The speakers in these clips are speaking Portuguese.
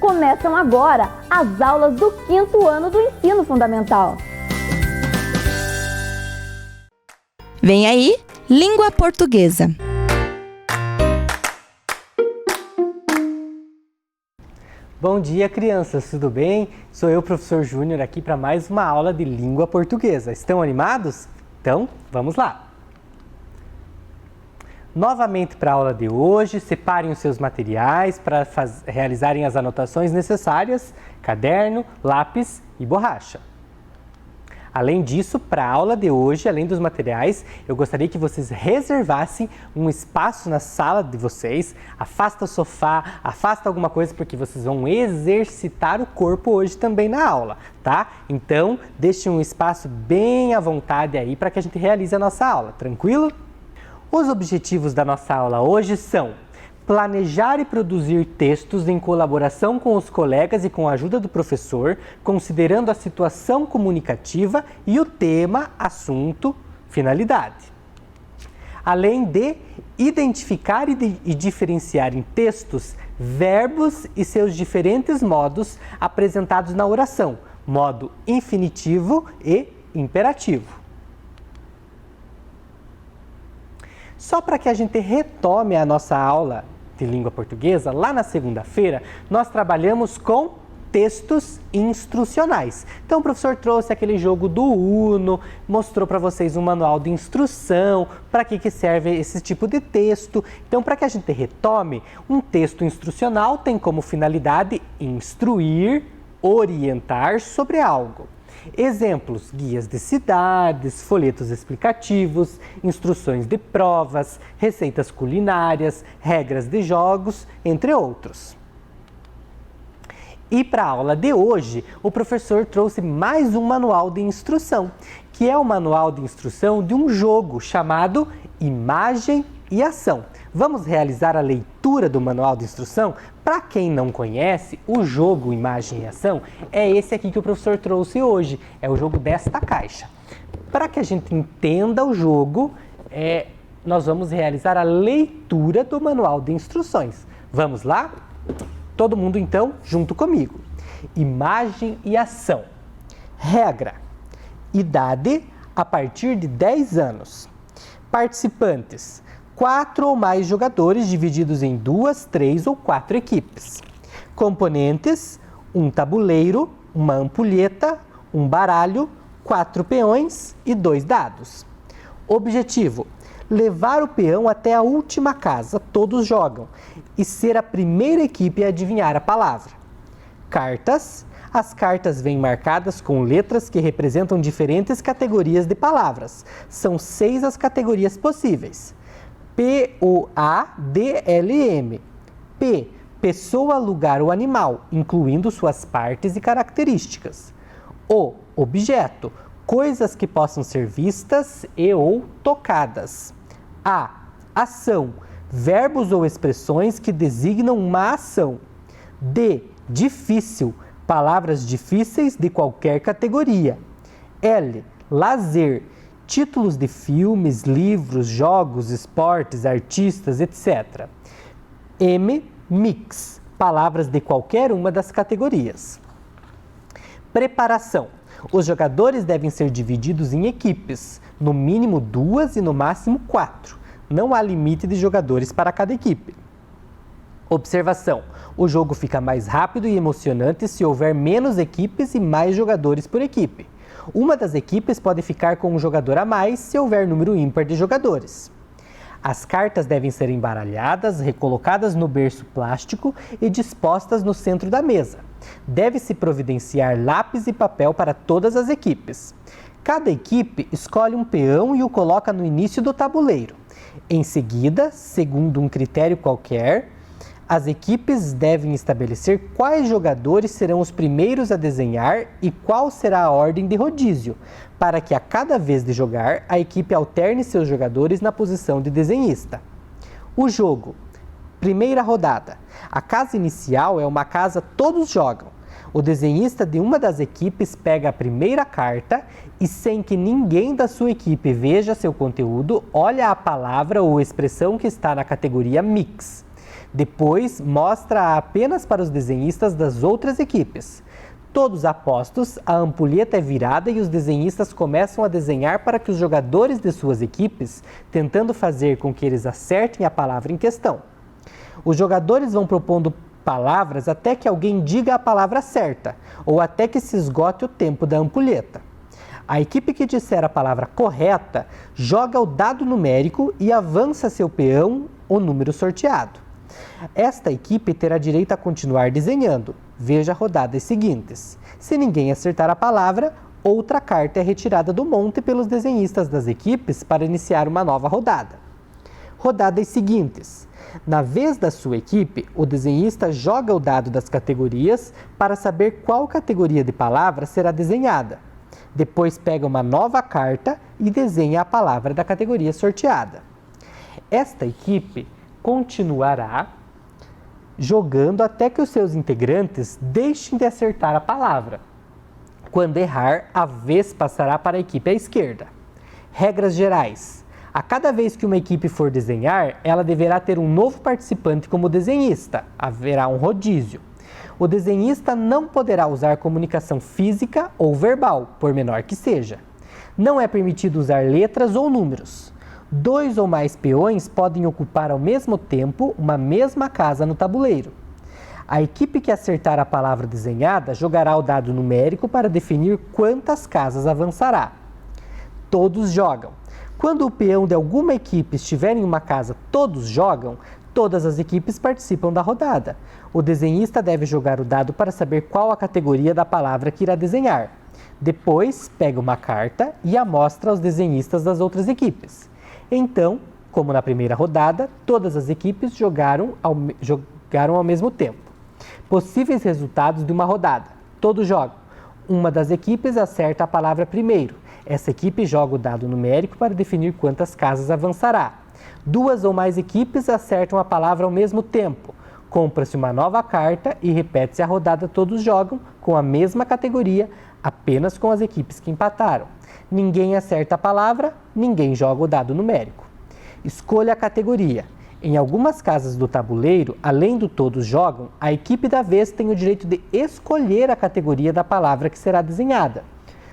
Começam agora as aulas do 5º ano do Ensino Fundamental. Vem aí, Língua Portuguesa. Bom dia, crianças, tudo bem? Sou eu, professor Júnior, aqui para mais uma aula de Língua Portuguesa. Estão animados? Então, vamos lá! Novamente para a aula de hoje, separem os seus materiais para realizarem as anotações necessárias, caderno, lápis e borracha. Além disso, para a aula de hoje, além dos materiais, eu gostaria que vocês reservassem um espaço na sala de vocês, afasta o sofá, afasta alguma coisa, porque vocês vão exercitar o corpo hoje também na aula, tá? Então, deixem um espaço bem à vontade aí para que a gente realize a nossa aula, tranquilo? Os objetivos da nossa aula hoje são planejar e produzir textos em colaboração com os colegas e com a ajuda do professor, considerando a situação comunicativa e o tema, assunto, finalidade. Além de identificar e diferenciar em textos verbos e seus diferentes modos apresentados na oração, modo infinitivo e imperativo. Só para que a gente retome a nossa aula de língua portuguesa, lá na segunda-feira, nós trabalhamos com textos instrucionais. Então, o professor trouxe aquele jogo do Uno, mostrou para vocês um manual de instrução, para que serve esse tipo de texto. Então, para que a gente retome, um texto instrucional tem como finalidade instruir, orientar sobre algo. Exemplos: guias de cidades, folhetos explicativos, instruções de provas, receitas culinárias, regras de jogos, entre outros. E para a aula de hoje, o professor trouxe mais um manual de instrução, que é o manual de instrução de um jogo chamado Imagem e Ação. Vamos realizar a leitura do manual de instrução? Para quem não conhece, o jogo Imagem e Ação é esse aqui que o professor trouxe hoje, é o jogo desta caixa. Para que a gente entenda o jogo, nós vamos realizar a leitura do manual de instruções. Vamos lá? Todo mundo então, junto comigo. Imagem e Ação. Regra: idade a partir de 10 anos. Participantes: 4 ou mais jogadores divididos em 2, 3 ou 4 equipes. Componentes: um tabuleiro, uma ampulheta, um baralho, 4 peões e 2 dados. Objetivo: levar o peão até a última casa, todos jogam, e ser a primeira equipe a adivinhar a palavra. Cartas: as cartas vêm marcadas com letras que representam diferentes categorias de palavras. São 6 as categorias possíveis. P-O-A-D-L-M. P. Pessoa, lugar ou animal, incluindo suas partes e características. O. Objeto. Coisas que possam ser vistas e ou tocadas. A. Ação. Verbos ou expressões que designam uma ação. D. Difícil. Palavras difíceis de qualquer categoria. L. Lazer. Títulos de filmes, livros, jogos, esportes, artistas, etc. M. Mix. Palavras de qualquer uma das categorias. Preparação. Os jogadores devem ser divididos em equipes, no mínimo 2 e no máximo 4. Não há limite de jogadores para cada equipe. Observação: o jogo fica mais rápido e emocionante se houver menos equipes e mais jogadores por equipe. Uma das equipes pode ficar com um jogador a mais se houver número ímpar de jogadores. As cartas devem ser embaralhadas, recolocadas no berço plástico e dispostas no centro da mesa. Deve-se providenciar lápis e papel para todas as equipes. Cada equipe escolhe um peão e o coloca no início do tabuleiro. Em seguida, segundo um critério qualquer, as equipes devem estabelecer quais jogadores serão os primeiros a desenhar e qual será a ordem de rodízio, para que a cada vez de jogar, a equipe alterne seus jogadores na posição de desenhista. O jogo. Primeira rodada. A casa inicial é uma casa todos jogam. O desenhista de uma das equipes pega a primeira carta e, sem que ninguém da sua equipe veja seu conteúdo, olha a palavra ou expressão que está na categoria Mix. Depois, mostra-a apenas para os desenhistas das outras equipes. Todos apostos, a ampulheta é virada e os desenhistas começam a desenhar para que os jogadores de suas equipes, tentando fazer com que eles acertem a palavra em questão. Os jogadores vão propondo palavras até que alguém diga a palavra certa, ou até que se esgote o tempo da ampulheta. A equipe que disser a palavra correta joga o dado numérico e avança seu peão, o número sorteado. Esta equipe terá direito a continuar desenhando. Veja rodadas seguintes. Se ninguém acertar a palavra, outra carta é retirada do monte pelos desenhistas das equipes para iniciar uma nova rodada. Rodadas seguintes. Na vez da sua equipe, o desenhista joga o dado das categorias para saber qual categoria de palavra será desenhada. Depois pega uma nova carta e desenha a palavra da categoria sorteada. Esta equipe continuará jogando até que os seus integrantes deixem de acertar a palavra. Quando errar, a vez passará para a equipe à esquerda. Regras gerais. A cada vez que uma equipe for desenhar, ela deverá ter um novo participante como desenhista. Haverá um rodízio. O desenhista não poderá usar comunicação física ou verbal, por menor que seja. Não é permitido usar letras ou números. 2 ou mais peões podem ocupar ao mesmo tempo uma mesma casa no tabuleiro. A equipe que acertar a palavra desenhada jogará o dado numérico para definir quantas casas avançará. Todos jogam. Quando o peão de alguma equipe estiver em uma casa, todos jogam, todas as equipes participam da rodada. O desenhista deve jogar o dado para saber qual a categoria da palavra que irá desenhar. Depois, pega uma carta e a mostra aos desenhistas das outras equipes. Então, como na primeira rodada, todas as equipes jogaram ao mesmo tempo. Possíveis resultados de uma rodada. Todos jogam. Uma das equipes acerta a palavra primeiro. Essa equipe joga o dado numérico para definir quantas casas avançará. 2 ou mais equipes acertam a palavra ao mesmo tempo. Compra-se uma nova carta e repete-se a rodada. Todos jogam com a mesma categoria, apenas com as equipes que empataram. Ninguém acerta a palavra, ninguém joga o dado numérico. Escolha a categoria. Em algumas casas do tabuleiro, além do todos jogam, a equipe da vez tem o direito de escolher a categoria da palavra que será desenhada.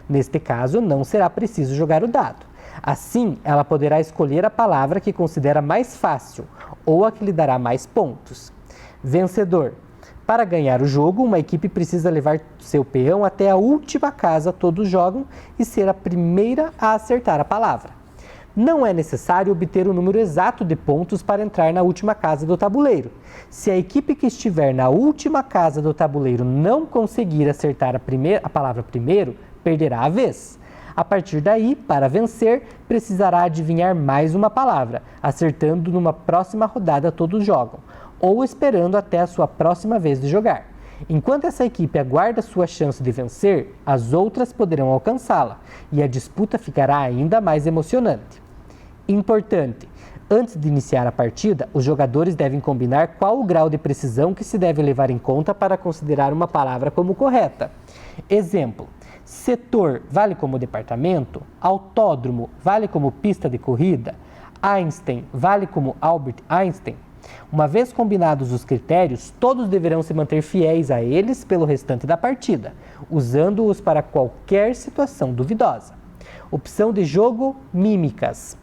Neste caso, não será preciso jogar o dado. Assim, ela poderá escolher a palavra que considera mais fácil ou a que lhe dará mais pontos. Vencedor. Para ganhar o jogo, uma equipe precisa levar seu peão até a última casa, todos jogam, e ser a primeira a acertar a palavra. Não é necessário obter o número exato de pontos para entrar na última casa do tabuleiro. Se a equipe que estiver na última casa do tabuleiro não conseguir acertar a palavra primeiro, perderá a vez. A partir daí, para vencer, precisará adivinhar mais uma palavra, acertando numa próxima rodada todos jogam, ou esperando até a sua próxima vez de jogar. Enquanto essa equipe aguarda sua chance de vencer, as outras poderão alcançá-la, e a disputa ficará ainda mais emocionante. Importante: antes de iniciar a partida, os jogadores devem combinar qual o grau de precisão que se deve levar em conta para considerar uma palavra como correta. Exemplo: setor vale como departamento, autódromo vale como pista de corrida, Einstein vale como Albert Einstein. Uma vez combinados os critérios, todos deverão se manter fiéis a eles pelo restante da partida, usando-os para qualquer situação duvidosa. Opção de jogo: mímicas.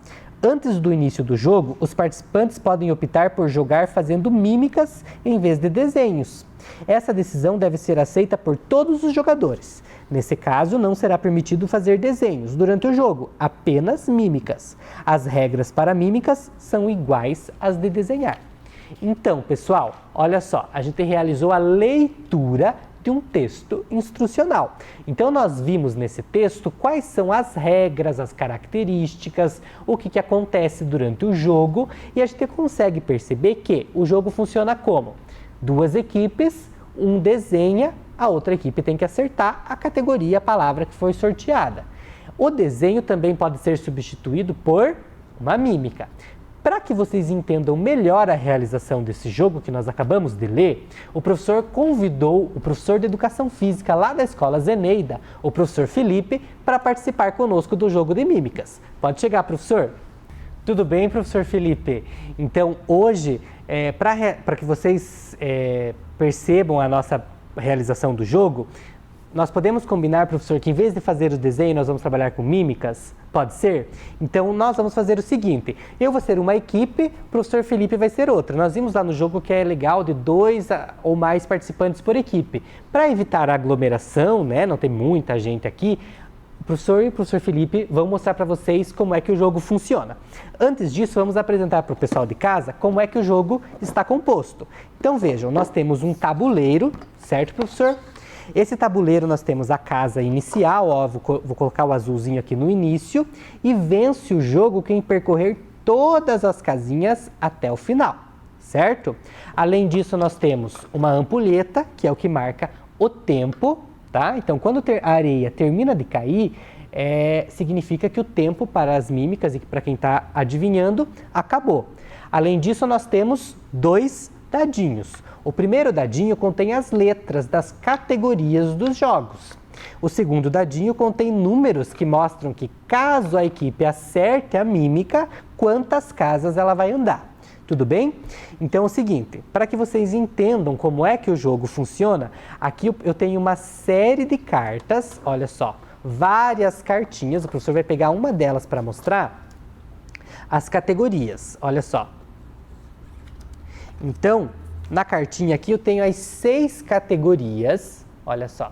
Antes do início do jogo, os participantes podem optar por jogar fazendo mímicas em vez de desenhos. Essa decisão deve ser aceita por todos os jogadores. Nesse caso, não será permitido fazer desenhos durante o jogo, apenas mímicas. As regras para mímicas são iguais às de desenhar. Então, pessoal, olha só, a gente realizou a leitura de um texto instrucional. Então, nós vimos nesse texto quais são as regras, as características, o que acontece durante o jogo, e a gente consegue perceber que o jogo funciona como? 2 equipes, um desenha, a outra equipe tem que acertar a categoria, a palavra que foi sorteada. O desenho também pode ser substituído por uma mímica. Para que vocês entendam melhor a realização desse jogo que nós acabamos de ler, o professor convidou o professor de Educação Física lá da Escola Zeneida, o professor Felipe, para participar conosco do jogo de mímicas. Pode chegar, professor. Tudo bem, professor Felipe? Então, hoje, para que vocês percebam a nossa realização do jogo, nós podemos combinar, professor, que em vez de fazer o desenho, nós vamos trabalhar com mímicas? Pode ser? Então, nós vamos fazer o seguinte, eu vou ser uma equipe, o professor Felipe vai ser outra. Nós vimos lá no jogo que é legal de 2 ou mais participantes por equipe. Para evitar a aglomeração, né, não tem muita gente aqui, o professor e o professor Felipe vão mostrar para vocês como é que o jogo funciona. Antes disso, vamos apresentar para o pessoal de casa como é que o jogo está composto. Então, vejam, nós temos um tabuleiro, certo, professor? Esse tabuleiro nós temos a casa inicial, ó, vou colocar o azulzinho aqui no início, e vence o jogo quem percorrer todas as casinhas até o final, certo? Além disso, nós temos uma ampulheta, que é o que marca o tempo, tá? Então, quando a areia termina de cair, significa que o tempo para as mímicas e para quem está adivinhando acabou. Além disso, nós temos 2 dadinhos. O primeiro dadinho contém as letras das categorias dos jogos. O segundo dadinho contém números que mostram que, caso a equipe acerte a mímica, quantas casas ela vai andar. Tudo bem? Então é o seguinte, para que vocês entendam como é que o jogo funciona, aqui eu tenho uma série de cartas, olha só, várias cartinhas, o professor vai pegar uma delas para mostrar as categorias, olha só. Então, na cartinha aqui eu tenho as 6 categorias, olha só,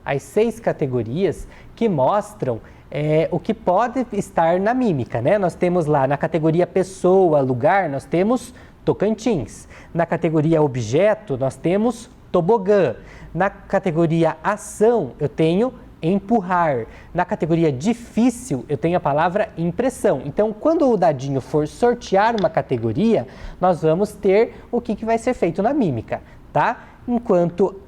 as 6 categorias que mostram o que pode estar na mímica, né? Nós temos lá na categoria pessoa, lugar, nós temos Tocantins. Na categoria objeto, nós temos tobogã. Na categoria ação, eu tenho empurrar. Na categoria difícil, eu tenho a palavra impressão. Então, quando o dadinho for sortear uma categoria, nós vamos ter o que vai ser feito na mímica, tá? Enquanto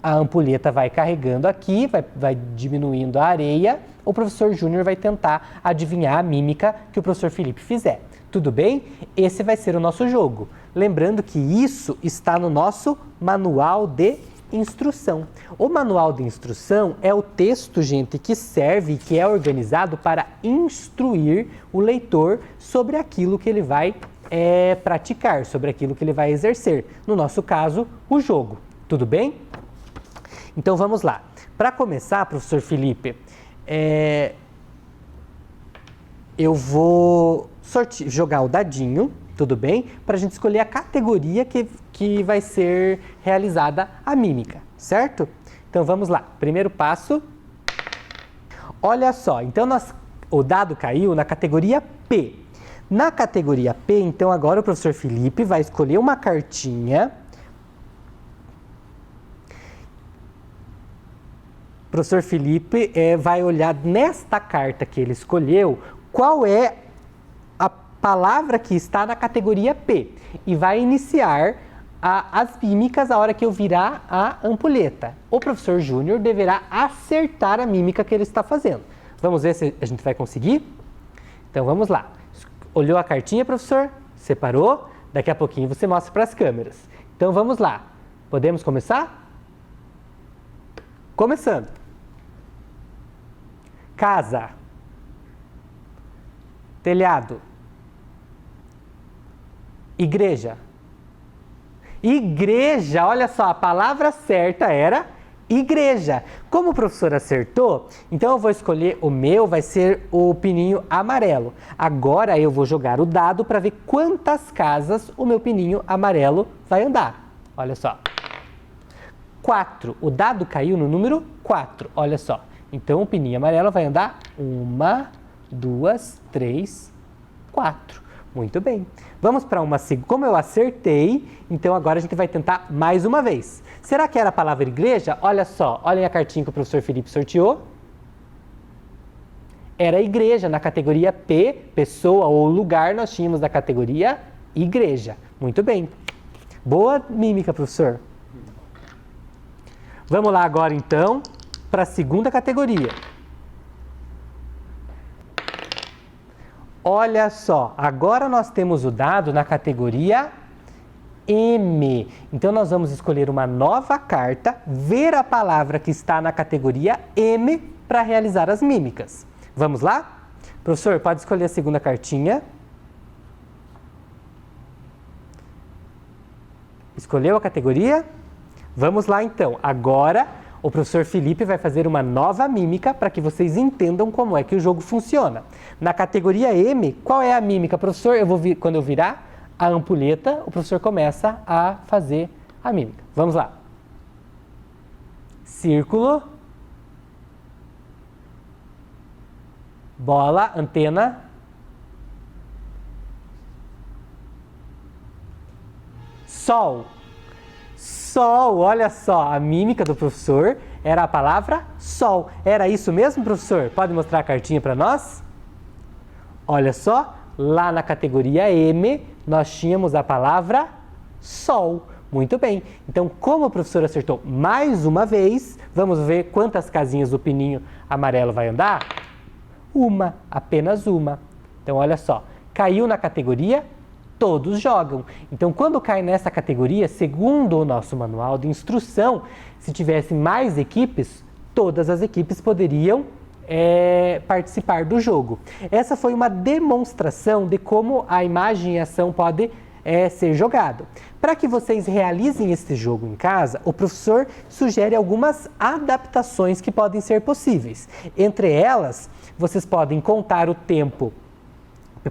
a ampulheta vai carregando aqui, vai diminuindo a areia, o professor Júnior vai tentar adivinhar a mímica que o professor Felipe fizer. Tudo bem? Esse vai ser o nosso jogo. Lembrando que isso está no nosso manual de instrução. O manual de instrução é o texto, gente, que serve e que é organizado para instruir o leitor sobre aquilo que ele vai praticar, sobre aquilo que ele vai exercer. No nosso caso, o jogo. Tudo bem? Então vamos lá. Para começar, professor Felipe, eu vou jogar o dadinho, tudo bem? Para a gente escolher a categoria que vai ser realizada a mímica, certo? Então vamos lá. Primeiro passo. Olha só, então o dado caiu na categoria P. Na categoria P, então agora o professor Felipe vai escolher uma cartinha. O professor Felipe vai olhar nesta carta que ele escolheu qual é a palavra que está na categoria P e vai iniciar as mímicas a hora que eu virar a ampulheta. O professor Júnior deverá acertar a mímica que ele está fazendo. Vamos ver se a gente vai conseguir? Então vamos lá. Olhou a cartinha, professor? Separou? Daqui a pouquinho você mostra para as câmeras. Então vamos lá. Podemos começar? Começando. Casa. Telhado. Igreja. Igreja, olha só, a palavra certa era igreja. Como o professor acertou, então eu vou escolher o meu, vai ser o pininho amarelo. Agora eu vou jogar o dado para ver quantas casas o meu pininho amarelo vai andar. Olha só. 4. O dado caiu no número 4, olha só. Então o pininho amarelo vai andar 1, 2, 3, 4. Muito bem. Vamos para uma segunda. Como eu acertei, então agora a gente vai tentar mais uma vez. Será que era a palavra igreja? Olha só, olhem a cartinha que o professor Felipe sorteou. Era igreja, na categoria P, pessoa ou lugar, nós tínhamos da categoria igreja. Muito bem. Boa mímica, professor. Vamos lá agora então para a segunda categoria. Olha só, agora nós temos o dado na categoria M. Então, nós vamos escolher uma nova carta, ver a palavra que está na categoria M para realizar as mímicas. Vamos lá? Professor, pode escolher a segunda cartinha. Escolheu a categoria? Vamos lá, então. Agora, o professor Felipe vai fazer uma nova mímica para que vocês entendam como é que o jogo funciona. Na categoria M, qual é a mímica? Professor, quando eu virar a ampulheta, o professor começa a fazer a mímica. Vamos lá. Círculo. Bola, antena. Sol. Sol, olha só, a mímica do professor era a palavra sol. Era isso mesmo, professor? Pode mostrar a cartinha para nós? Olha só, lá na categoria M, nós tínhamos a palavra sol. Muito bem. Então, como o professor acertou mais uma vez, vamos ver quantas casinhas o pininho amarelo vai andar? Uma, apenas uma. Então, olha só, caiu na categoria todos jogam. Então, quando cai nessa categoria, segundo o nosso manual de instrução, se tivesse mais equipes, todas as equipes poderiam participar do jogo. Essa foi uma demonstração de como a imagem e a ação pode ser jogado. Para que vocês realizem esse jogo em casa, o professor sugere algumas adaptações que podem ser possíveis. Entre elas, vocês podem contar o tempo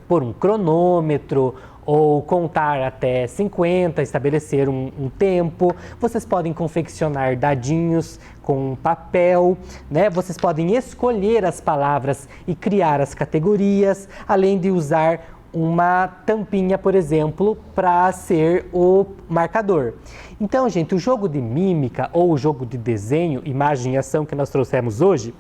por um cronômetro, ou contar até 50, estabelecer um tempo. Vocês podem confeccionar dadinhos com papel, né? Vocês podem escolher as palavras e criar as categorias, além de usar uma tampinha, por exemplo, para ser o marcador. Então, gente, o jogo de mímica ou o jogo de desenho, imagem e ação que nós trouxemos hoje,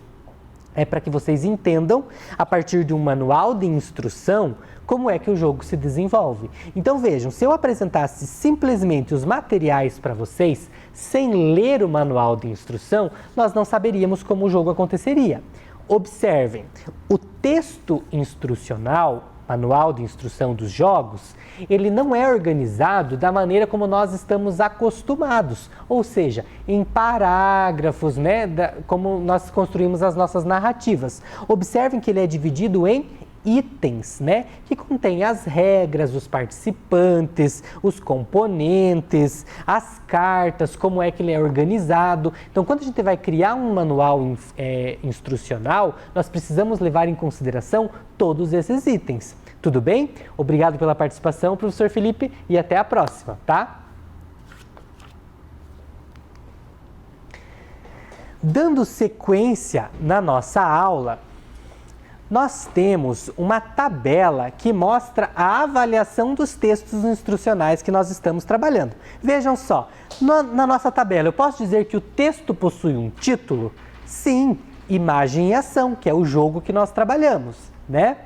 é para que vocês entendam, a partir de um manual de instrução, como é que o jogo se desenvolve. Então vejam, se eu apresentasse simplesmente os materiais para vocês, sem ler o manual de instrução, nós não saberíamos como o jogo aconteceria. Observem, o texto instrucional, manual de instrução dos jogos, ele não é organizado da maneira como nós estamos acostumados, ou seja, em parágrafos, né, como nós construímos as nossas narrativas. Observem que ele é dividido em itens, né, que contém as regras, os participantes, os componentes, as cartas, como é que ele é organizado. Então, quando a gente vai criar um manual instrucional, nós precisamos levar em consideração todos esses itens. Tudo bem? Obrigado pela participação, professor Felipe, e até a próxima, tá? Dando sequência na nossa aula, nós temos uma tabela que mostra a avaliação dos textos instrucionais que nós estamos trabalhando. Vejam só, na nossa tabela, eu posso dizer que o texto possui um título? Sim, imagem e ação, que é o jogo que nós trabalhamos, né?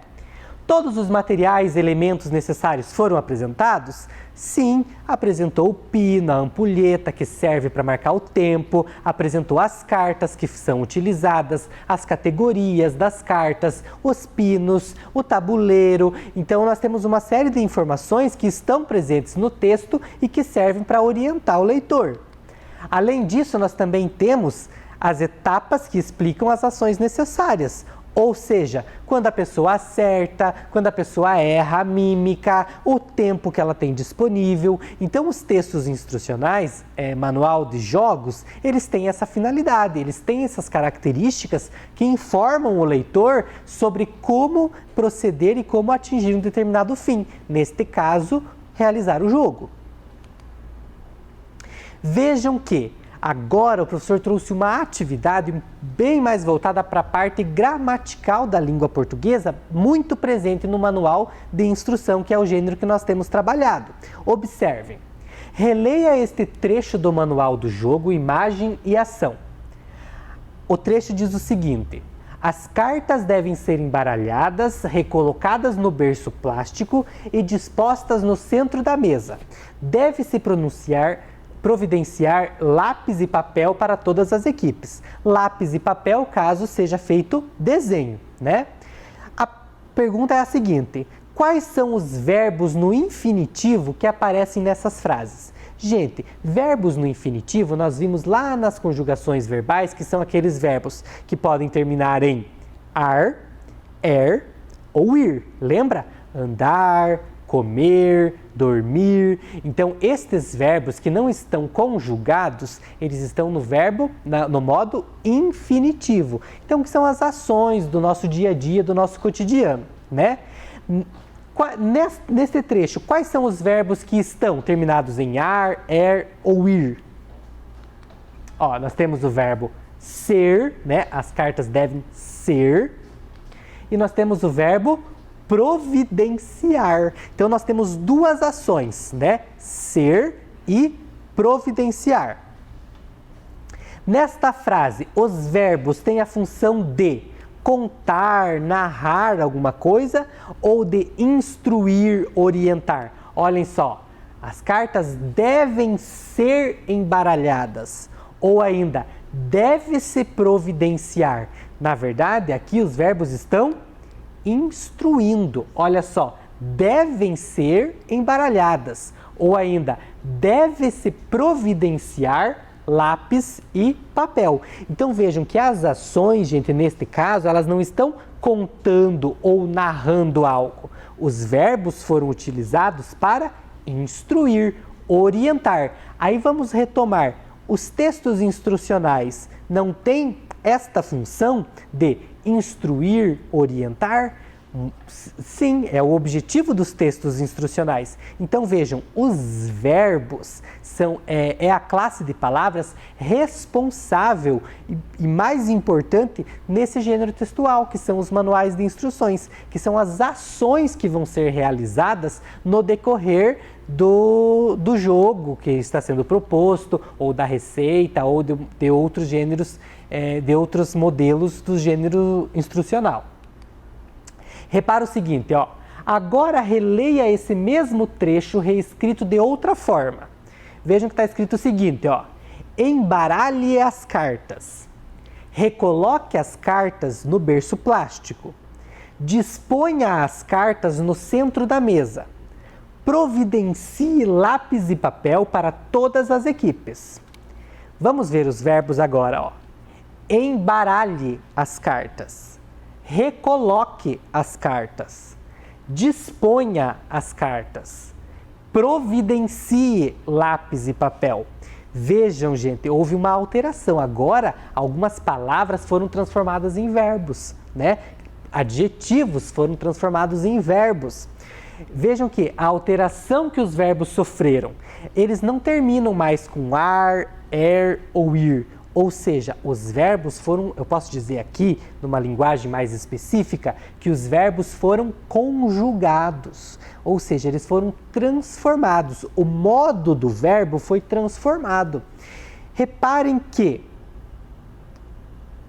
Todos os materiais e elementos necessários foram apresentados? Sim, apresentou o pino, a ampulheta que serve para marcar o tempo, apresentou as cartas que são utilizadas, as categorias das cartas, os pinos, o tabuleiro. Então, nós temos uma série de informações que estão presentes no texto e que servem para orientar o leitor. Além disso, nós também temos as etapas que explicam as ações necessárias. Ou seja, quando a pessoa acerta, quando a pessoa erra, a mímica, o tempo que ela tem disponível. Então, os textos instrucionais, manual de jogos, eles têm essa finalidade, eles têm essas características que informam o leitor sobre como proceder e como atingir um determinado fim. Neste caso, realizar o jogo. Vejam que agora o professor trouxe uma atividade bem mais voltada para a parte gramatical da língua portuguesa, muito presente no manual de instrução, que é o gênero que nós temos trabalhado. Observem, releia este trecho do manual do jogo, imagem e ação. O trecho diz o seguinte: as cartas devem ser embaralhadas, recolocadas no berço plástico e dispostas no centro da mesa. Deve-se providenciar lápis e papel para todas as equipes. Lápis e papel caso seja feito desenho, né? pergunta é a seguinte: quais são os verbos no infinitivo que aparecem nessas frases? Gente, verbos no infinitivo nós vimos lá nas conjugações verbais, que são aqueles verbos que podem terminar em ar, ou ir. Lembra? Andar, comer, dormir. Então, estes verbos que não estão conjugados, eles estão no modo infinitivo. Então, que são as ações do nosso dia a dia, do nosso cotidiano, né? Nesse trecho, quais são os verbos que estão terminados em ar, ou ir? Ó, nós temos o verbo ser, né? As cartas devem ser. E nós temos o verbo providenciar. Então, nós temos duas ações, né? Ser e providenciar. Nesta frase, os verbos têm a função de contar, narrar alguma coisa ou de instruir, orientar. Olhem só, as cartas devem ser embaralhadas ou ainda deve-se providenciar. Na verdade, aqui os verbos estão instruindo. Olha só, devem ser embaralhadas ou ainda deve-se providenciar lápis e papel. Então vejam que as ações, gente, neste caso, elas não estão contando ou narrando algo. Os verbos foram utilizados para instruir, orientar. Aí vamos retomar. Os textos instrucionais não têm esta função de instruir, orientar? Sim, é o objetivo dos textos instrucionais. Então vejam, os verbos é a classe de palavras responsável e mais importante nesse gênero textual, que são os manuais de instruções, que são as ações que vão ser realizadas no decorrer do jogo que está sendo proposto, ou da receita, ou de outros gêneros, de outros modelos do gênero instrucional. Repara o seguinte, ó. Agora releia esse mesmo trecho reescrito de outra forma. Vejam que está escrito o seguinte, ó. Embaralhe as cartas. Recoloque as cartas no berço plástico. Disponha as cartas no centro da mesa. Providencie lápis e papel para todas as equipes. Vamos ver os verbos agora, ó. Embaralhe as cartas. Recoloque as cartas, disponha as cartas, providencie lápis e papel. Vejam, gente, houve uma alteração. Agora, algumas palavras foram transformadas em verbos, né? Adjetivos foram transformados em verbos. Vejam que a alteração que os verbos sofreram, eles não terminam mais com ar, ou ir. Ou seja, os verbos foram, eu posso dizer aqui, numa linguagem mais específica, que os verbos foram conjugados. Ou seja, eles foram transformados. O modo do verbo foi transformado. Reparem que,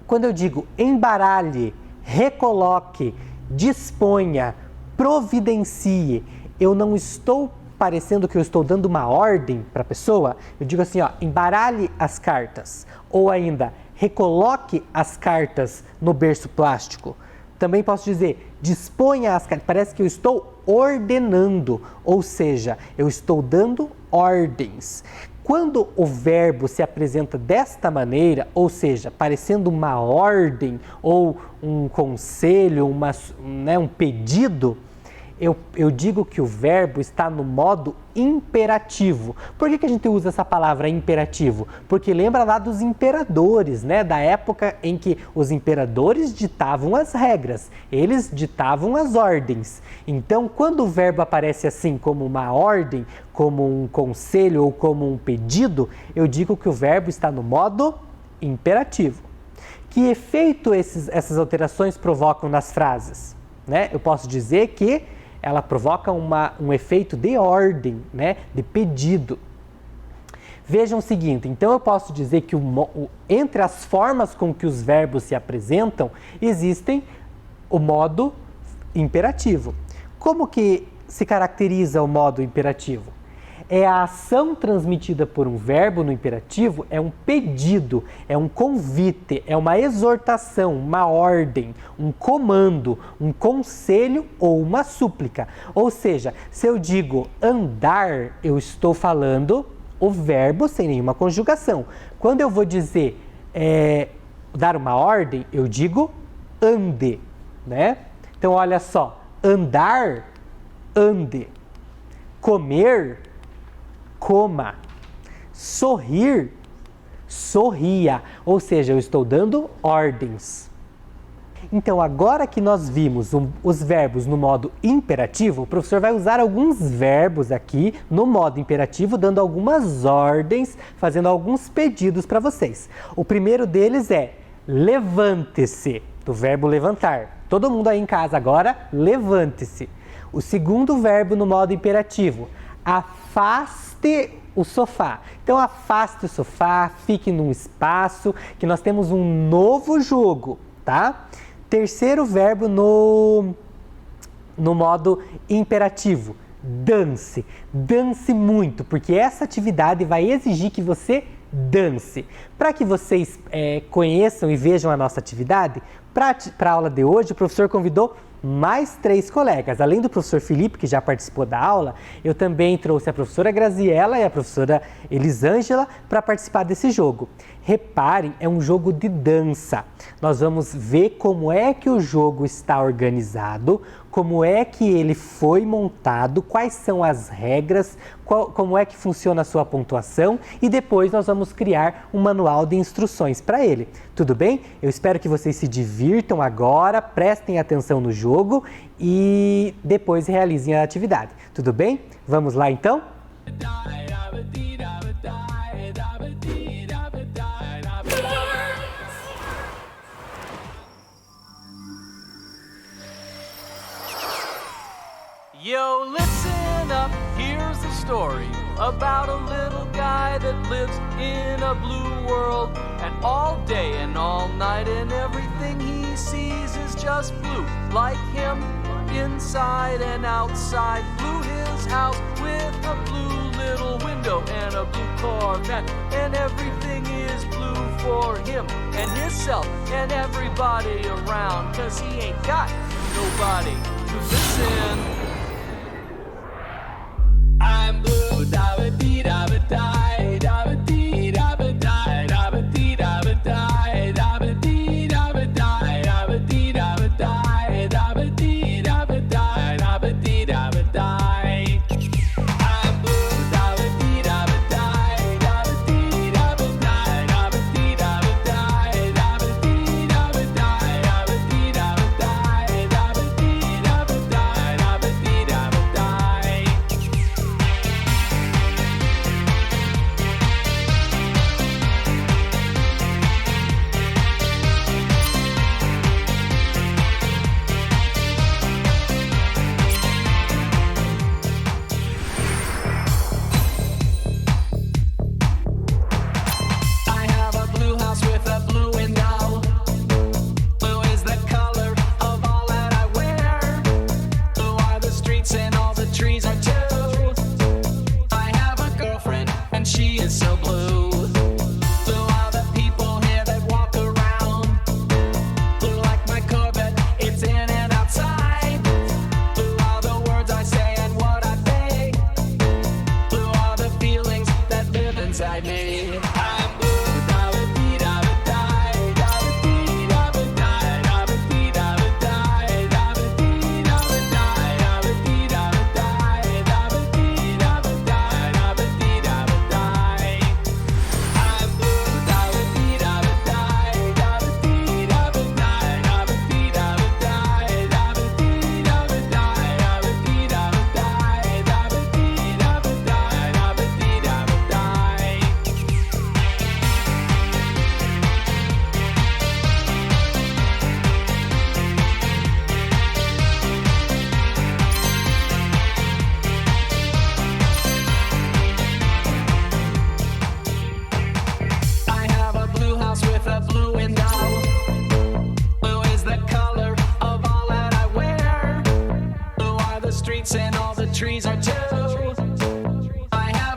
quando eu digo embaralhe, recoloque, disponha, providencie, eu não estou parecendo que eu estou dando uma ordem para a pessoa. Eu digo assim, ó, embaralhe as cartas. Ou ainda, recoloque as cartas no berço plástico. Também posso dizer, disponha as cartas. Parece que eu estou ordenando, ou seja, eu estou dando ordens. Quando o verbo se apresenta desta maneira, ou seja, parecendo uma ordem ou um conselho, um pedido, eu digo que o verbo está no modo imperativo. Por que a gente usa essa palavra imperativo? Porque lembra lá dos imperadores, né? Da época em que os imperadores ditavam as regras, eles ditavam as ordens. Então, quando o verbo aparece assim como uma ordem, como um conselho ou como um pedido, eu digo que o verbo está no modo imperativo. Que efeito essas alterações provocam nas frases? Né? Eu posso dizer que ela provoca um efeito de ordem, né? De pedido. Vejam o seguinte, então eu posso dizer que entre as formas com que os verbos se apresentam, existem o modo imperativo. Como que se caracteriza o modo imperativo? é a ação transmitida por um verbo no imperativo, é um pedido, é um convite, é uma exortação, uma ordem, um comando, um conselho ou uma súplica. Ou seja, se eu digo andar, eu estou falando o verbo sem nenhuma conjugação. Quando eu vou dizer dar uma ordem, eu digo ande, né? Então olha só, andar, ande, comer, coma, sorrir, sorria, ou seja, eu estou dando ordens. Então, agora que nós vimos os verbos no modo imperativo, o professor vai usar alguns verbos aqui no modo imperativo, dando algumas ordens, fazendo alguns pedidos para vocês. O primeiro deles é levante-se, do verbo levantar. Todo mundo aí em casa agora, levante-se. O segundo verbo no modo imperativo, afaste o sofá. Então, afaste o sofá, fique num espaço, que nós temos um novo jogo, tá? Terceiro verbo no modo imperativo, dance. Dance muito, porque essa atividade vai exigir que você dance. Para que vocês conheçam e vejam a nossa atividade, para a aula de hoje, o professor convidou mais 3 colegas. Além do professor Felipe, que já participou da aula, eu também trouxe a professora Graziela e a professora Elisângela para participar desse jogo. Reparem, é um jogo de dança. Nós vamos ver como é que o jogo está organizado, como é que ele foi montado, quais são as regras, como é que funciona a sua pontuação e depois nós vamos criar um manual de instruções para ele. Tudo bem? Eu espero que vocês se divirtam agora, prestem atenção no jogo e depois realizem a atividade. Tudo bem? Vamos lá então? Yo, listen up, here's the story about a little guy that lives in a blue world. And all day and all night and everything he sees is just blue. Like him, inside and outside. Blue his house with a blue little window and a blue Corvette. And everything is blue for him and himself and everybody around. 'Cause he ain't got nobody to listen. I'm blue, da ba dee da ba die, da ba dee da ba die, da ba dee da ba die, da ba dee da ba die, da ba dee da ba die, da ba dee da ba die, da ba dee da ba die. I'm blue, da ba dee da ba die, da ba dee da ba die, da ba dee da ba die, da ba dee da ba die, da ba dee da ba die, da ba dee da ba die, da ba dee da ba die. I have a blue house with a blue window. Blue is the color of all that I wear. Blue are the streets and all the trees are too. I have a girlfriend and she is so blue. Blue are the people here that walk around. Blue like my Corvette, it's in and outside. Blue are the words I say and what I think. Blue are the feelings that live inside me. I'm blue, da ba dee da ba die, da ba dee da ba die, da ba dee da ba die, da ba dee da ba die, da ba dee da ba die, da ba dee da ba die, da ba dee da ba die. I'm blue, da ba dee da ba die, da ba dee da ba die, da ba dee da ba die, da ba dee da ba die, da ba dee da ba die, da ba dee da ba die, da ba dee da ba die. I have a blue house with a blue window. Blue is the color of all that I wear. Blue are the streets and all the trees are too. I have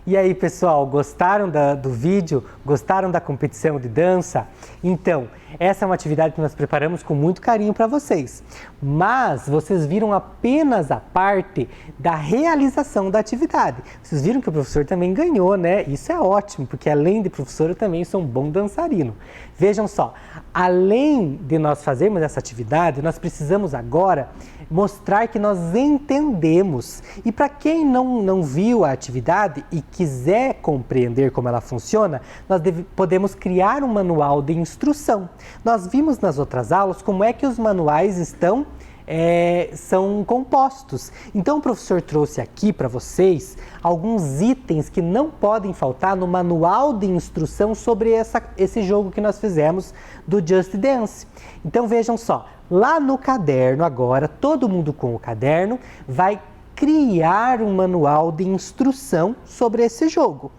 E aí, pessoal, gostaram do vídeo? Gostaram da competição de dança? Então, essa é uma atividade que nós preparamos com muito carinho para vocês. Mas vocês viram apenas a parte da realização da atividade. Vocês viram que o professor também ganhou, né? Isso é ótimo, porque além de professor, eu também sou um bom dançarino. Vejam só, além de nós fazermos essa atividade, nós precisamos agora mostrar que nós entendemos. E para quem não viu a atividade e quiser compreender como ela funciona, nós podemos criar um manual de instrução. Nós vimos nas outras aulas como é que os manuais são compostos. Então o professor trouxe aqui para vocês alguns itens que não podem faltar no manual de instrução sobre esse jogo que nós fizemos do Just Dance. Então vejam só, lá no caderno agora, todo mundo com o caderno vai criar um manual de instrução sobre esse jogo.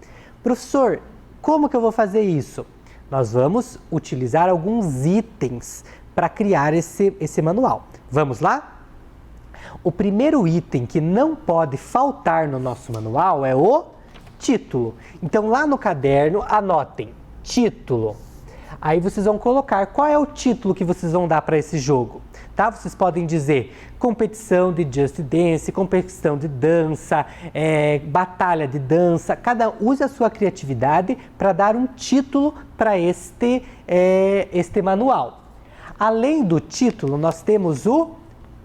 Professor, como que eu vou fazer isso? Nós vamos utilizar alguns itens para criar esse manual. Vamos lá? O primeiro item que não pode faltar no nosso manual é o título. Então lá no caderno anotem título. Aí vocês vão colocar qual é o título que vocês vão dar para esse jogo, tá? Vocês podem dizer competição de Just Dance, competição de dança, batalha de dança. Use a sua criatividade para dar um título para este manual. Além do título, nós temos o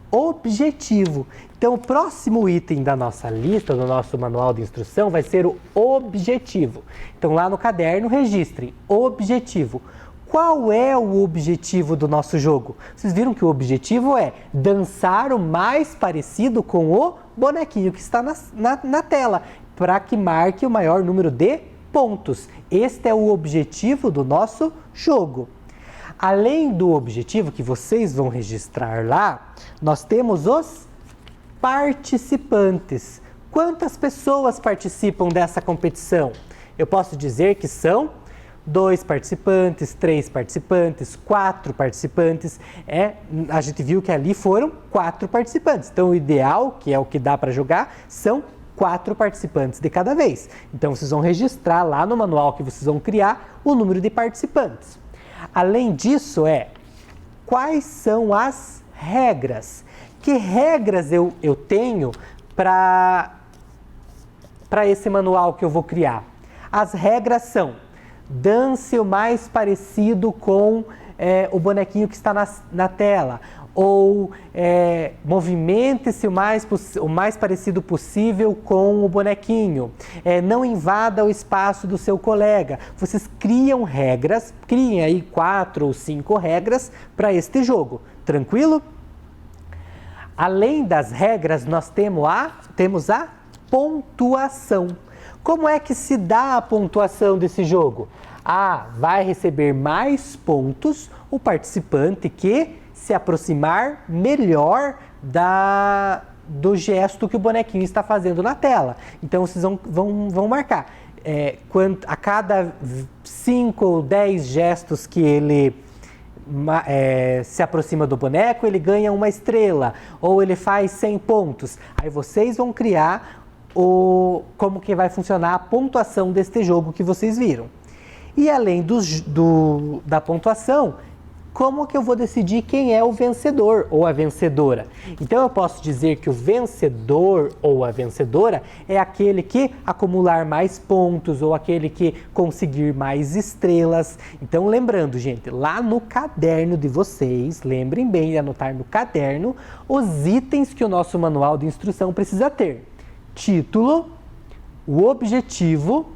objetivo. Então, o próximo item da nossa lista, do nosso manual de instrução, vai ser o objetivo. Então, lá no caderno, registrem objetivo. Qual é o objetivo do nosso jogo? Vocês viram que o objetivo é dançar o mais parecido com o bonequinho que está na tela, para que marque o maior número de pontos. Este é o objetivo do nosso jogo. Além do objetivo que vocês vão registrar lá, nós temos os participantes. Quantas pessoas participam dessa competição? Eu posso dizer que são 2 participantes, 3 participantes, 4 participantes. A gente viu que ali foram 4 participantes. Então, o ideal, que é o que dá para jogar, são 4 participantes de cada vez. Então, vocês vão registrar lá no manual que vocês vão criar o número de participantes. Além disso, quais são as regras? Que regras eu tenho para esse manual que eu vou criar? As regras são: dance o mais parecido com o bonequinho que está na tela, ou movimente-se o mais parecido possível com o bonequinho, não invada o espaço do seu colega. Vocês criam regras, criem aí 4 ou 5 regras para este jogo, tranquilo? Além das regras, nós temos a pontuação. Como é que se dá a pontuação desse jogo? Vai receber mais pontos o participante que se aproximar melhor do gesto que o bonequinho está fazendo na tela. Então, vocês vão marcar. A cada 5 ou 10 gestos que ele se aproxima do boneco, ele ganha uma estrela, ou ele faz 100 pontos. Aí vocês vão criar como que vai funcionar a pontuação deste jogo que vocês viram. E além da pontuação, como que eu vou decidir quem é o vencedor ou a vencedora? Então eu posso dizer que o vencedor ou a vencedora é aquele que acumular mais pontos ou aquele que conseguir mais estrelas. Então lembrando, gente, lá no caderno de vocês, lembrem bem de anotar no caderno os itens que o nosso manual de instrução precisa ter: título, o objetivo,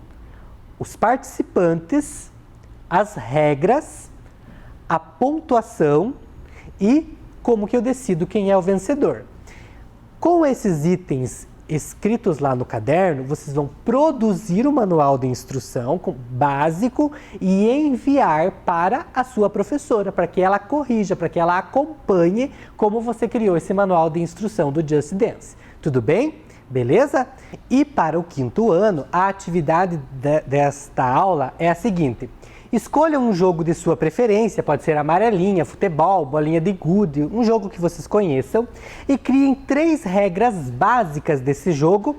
os participantes, as regras, a pontuação e como que eu decido quem é o vencedor. Com esses itens escritos lá no caderno, vocês vão produzir o manual de instrução básico e enviar para a sua professora, para que ela corrija, para que ela acompanhe como você criou esse manual de instrução do Just Dance. Tudo bem? Beleza? E para o 5º ano, a atividade desta aula é a seguinte: escolha um jogo de sua preferência, pode ser amarelinha, futebol, bolinha de gude, um jogo que vocês conheçam, e criem 3 regras básicas desse jogo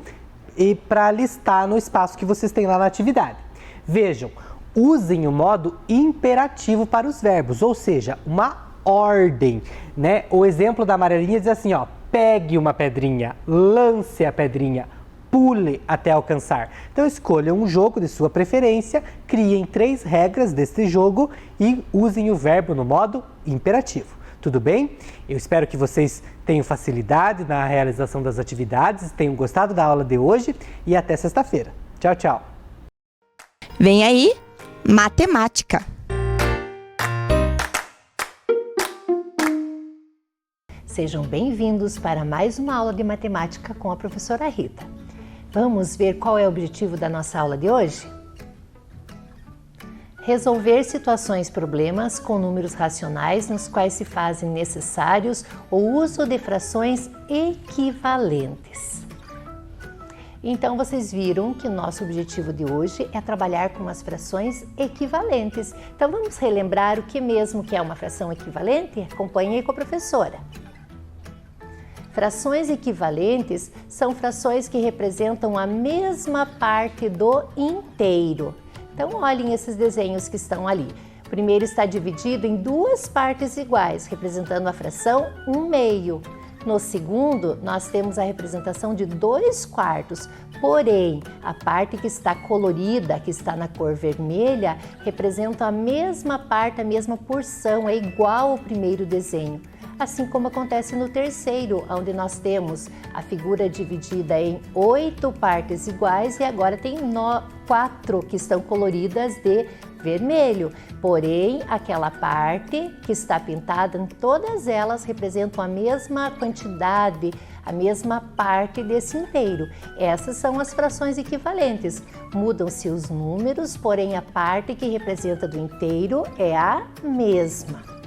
e para listar no espaço que vocês têm lá na atividade. Vejam, usem o modo imperativo para os verbos, ou seja, uma ordem, né? O exemplo da amarelinha diz assim, ó, pegue uma pedrinha, lance a pedrinha, pule até alcançar. Então escolham um jogo de sua preferência, criem 3 regras deste jogo e usem o verbo no modo imperativo. Tudo bem? Eu espero que vocês tenham facilidade na realização das atividades, tenham gostado da aula de hoje e até sexta-feira. Tchau, tchau! Vem aí, matemática. Sejam bem-vindos para mais uma aula de matemática com a professora Rita. Vamos ver qual é o objetivo da nossa aula de hoje? Resolver situações problemas com números racionais nos quais se fazem necessários o uso de frações equivalentes. Então, vocês viram que o nosso objetivo de hoje é trabalhar com as frações equivalentes. Então, vamos relembrar o que mesmo que é uma fração equivalente? Acompanhe aí com a professora. Frações equivalentes são frações que representam a mesma parte do inteiro. Então, olhem esses desenhos que estão ali. O primeiro está dividido em 2 partes iguais, representando a fração 1/2. No segundo, nós temos a representação de 2/4, porém, a parte que está colorida, que está na cor vermelha, representa a mesma parte, a mesma porção, é igual ao primeiro desenho. Assim como acontece no terceiro, onde nós temos a figura dividida em 8 partes iguais e agora tem 4 que estão coloridas de vermelho. Porém, aquela parte que está pintada, todas elas representam a mesma quantidade, a mesma parte desse inteiro. Essas são as frações equivalentes. Mudam-se os números, porém a parte que representa do inteiro é a mesma.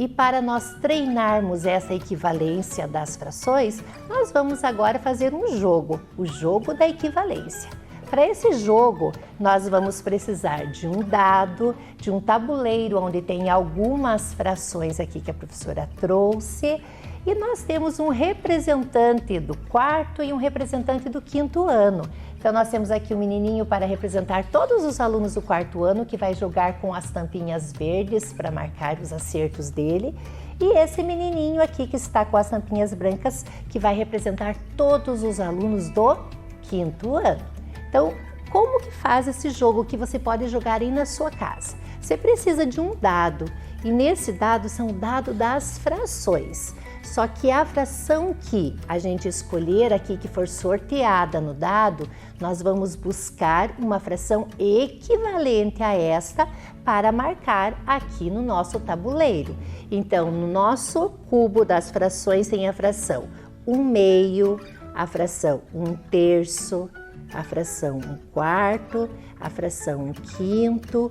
E para nós treinarmos essa equivalência das frações, nós vamos agora fazer um jogo, o jogo da equivalência. Para esse jogo, nós vamos precisar de um dado, de um tabuleiro onde tem algumas frações aqui que a professora trouxe, e nós temos um representante do 4º e um representante do 5º ano. Então, nós temos aqui um menininho para representar todos os alunos do 4º ano que vai jogar com as tampinhas verdes para marcar os acertos dele. E esse menininho aqui que está com as tampinhas brancas que vai representar todos os alunos do 5º ano. Então, como que faz esse jogo que você pode jogar aí na sua casa? Você precisa de um dado e nesse dado são o dado das frações. Só que a fração que a gente escolher aqui, que for sorteada no dado, nós vamos buscar uma fração equivalente a esta para marcar aqui no nosso tabuleiro. Então, no nosso cubo das frações tem a fração 1/2, a fração 1/3, a fração 1/4, a fração 1/5,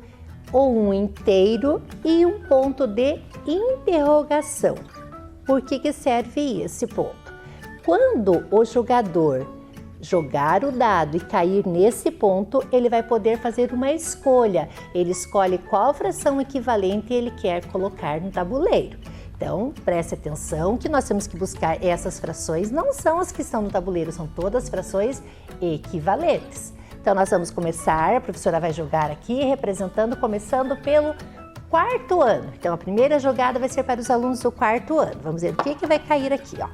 ou 1 inteiro e um ponto de interrogação. Por que serve esse ponto? Quando o jogador jogar o dado e cair nesse ponto, ele vai poder fazer uma escolha. Ele escolhe qual fração equivalente ele quer colocar no tabuleiro. Então, preste atenção que nós temos que buscar essas frações, não são as que estão no tabuleiro, são todas frações equivalentes. Então, nós vamos começar, a professora vai jogar aqui, começando pelo 4º ano. Então, a primeira jogada vai ser para os alunos do 4º ano. Vamos ver o que vai cair aqui, ó.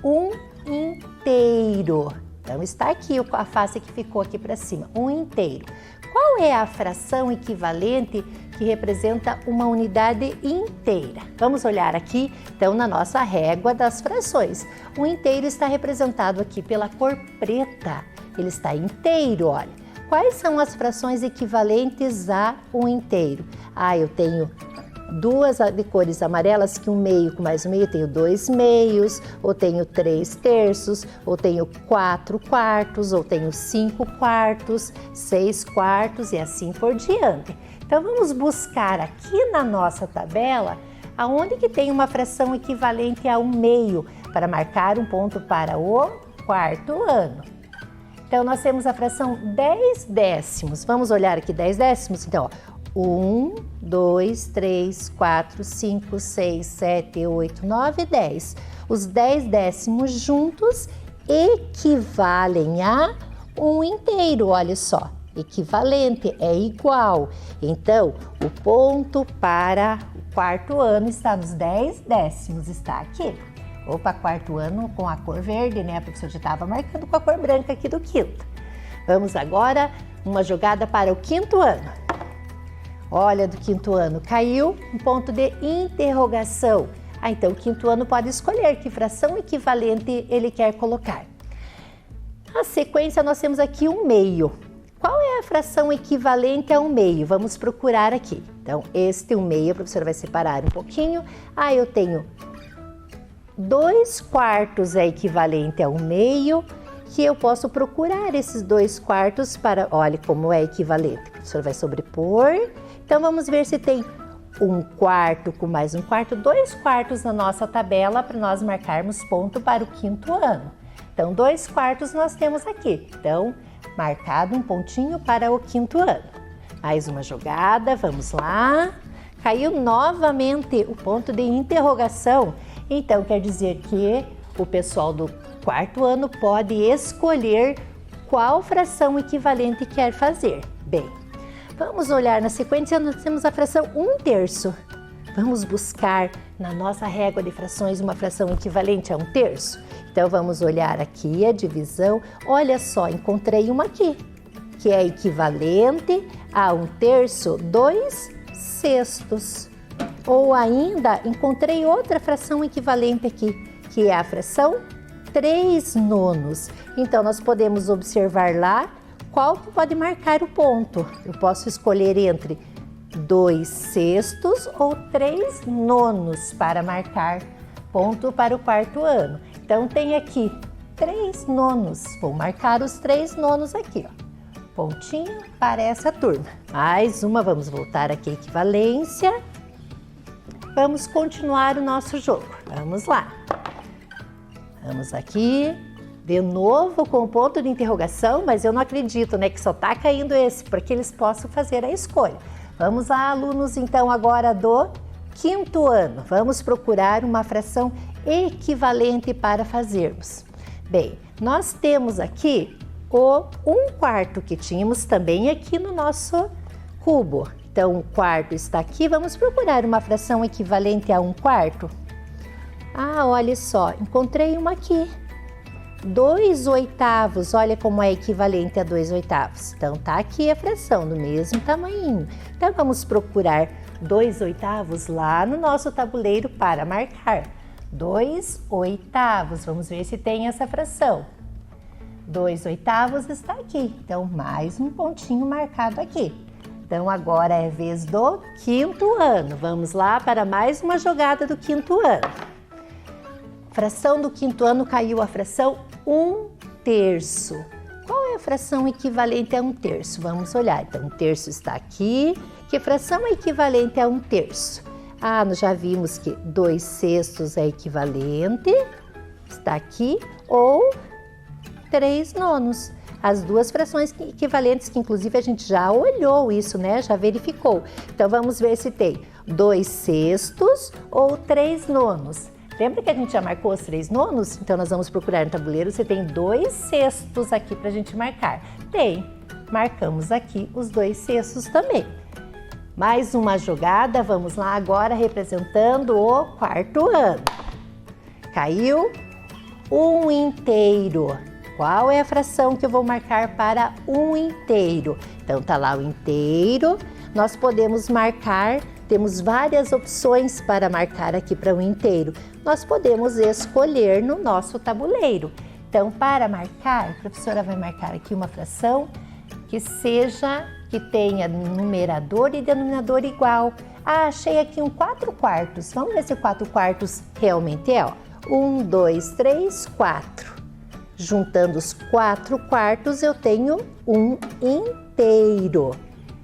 1 inteiro. Então, está aqui a face que ficou aqui para cima, 1 inteiro. Qual é a fração equivalente que representa uma unidade inteira? Vamos olhar aqui, então, na nossa régua das frações. O inteiro está representado aqui pela cor preta. Ele está inteiro, olha. Quais são as frações equivalentes a 1 inteiro? Eu tenho 2 de cores amarelas, que 1/2 com mais 1/2, eu tenho 2/2, ou tenho 3/3, ou tenho 4/4, ou tenho 5/4, 6/4 e assim por diante. Então, vamos buscar aqui na nossa tabela aonde que tem uma fração equivalente a 1/2 para marcar um ponto para o 4º ano. Então, nós temos a fração 10 décimos. Vamos olhar aqui 10 décimos? Então, 1, 2, 3, 4, 5, 6, 7, 8, 9, 10. Os 10 décimos juntos equivalem a 1 inteiro, olha só. Equivalente é igual. Então, o ponto para o quarto ano está nos 10 décimos, está aqui. Opa, quarto ano com a cor verde, né? A professora já estava marcando com a cor branca aqui do quinto. Vamos agora, uma jogada para o quinto ano. Olha, do quinto ano, caiu um ponto de interrogação. Então, o quinto ano pode escolher que fração equivalente ele quer colocar. Na sequência, nós temos aqui um meio. Qual é a fração equivalente a 1 meio? Vamos procurar aqui. Então, este 1 meio, a professora vai separar um pouquinho. Eu tenho 2 quartos é equivalente a 1 meio, que eu posso procurar esses 2 quartos para... Olha como é equivalente. A professora vai sobrepor. Então, vamos ver se tem 1 quarto com mais 1 quarto, 2 quartos na nossa tabela para nós marcarmos ponto para o quinto ano. Então, 2 quartos nós temos aqui. Então, marcado um pontinho para o quinto ano. Mais uma jogada, vamos lá. Caiu novamente o ponto de interrogação. Então, quer dizer que o pessoal do quarto ano pode escolher qual fração equivalente quer fazer. Bem, vamos olhar na sequência, nós temos a fração 1/3. Vamos buscar na nossa régua de frações uma fração equivalente a 1/3? Então, vamos olhar aqui a divisão. Olha só, encontrei uma aqui, que é equivalente a 1/3, 2/6. Ou ainda, encontrei outra fração equivalente aqui, que é a fração 3/9. Então, nós podemos observar lá qual que pode marcar o ponto. Eu posso escolher entre 2/6 ou 3/9 para marcar ponto para o quarto ano. Então, tem aqui 3/9. Vou marcar os 3/9 aqui, ó. Pontinho para essa turma. Mais uma, vamos voltar aqui à equivalência. Vamos continuar o nosso jogo. Vamos lá. Vamos aqui, de novo com o ponto de interrogação, mas eu não acredito, né, que só tá caindo esse, porque eles possam fazer a escolha. Vamos lá, alunos, então, agora do quinto ano. Vamos procurar uma fração equivalente para fazermos. Bem, nós temos aqui o 1 quarto que tínhamos também aqui no nosso cubo. Então, 1 quarto está aqui. Vamos procurar uma fração equivalente a 1 quarto. Olha só, encontrei uma aqui. 2/8, olha como é equivalente a 2/8. Então, tá aqui a fração do mesmo tamanho. Então, vamos procurar 2/8 lá no nosso tabuleiro para marcar. 2/8, vamos ver se tem essa fração. 2/8 está aqui, então mais um pontinho marcado aqui. Então, agora é vez do quinto ano. Vamos lá para mais uma jogada do quinto ano. Fração do quinto ano caiu a fração 1/3. Qual é a fração equivalente a 1/3? Vamos olhar. Então, 1/3 está aqui. Que fração é equivalente a 1/3? Nós já vimos que 2/6 é equivalente. Está aqui. Ou 3/9. As duas frações equivalentes, que inclusive a gente já olhou isso, né? Já verificou. Então, vamos ver se tem 2/6 ou 3/9. Lembra que a gente já marcou os 3/9? Então, nós vamos procurar no tabuleiro se tem 2/6 aqui para a gente marcar. Tem. Marcamos aqui os 2/6 também. Mais uma jogada. Vamos lá agora representando o quarto ano. Caiu 1 inteiro. Qual é a fração que eu vou marcar para 1 inteiro? Então, tá lá o inteiro. Nós podemos marcar, temos várias opções para marcar aqui para 1 inteiro. Nós podemos escolher no nosso tabuleiro. Então, para marcar, a professora vai marcar aqui uma fração que tenha numerador e denominador igual. Achei aqui um 4/4. Vamos ver se o 4/4 realmente é, ó. 1, 2, 3, 4. Juntando os 4/4, eu tenho 1 inteiro.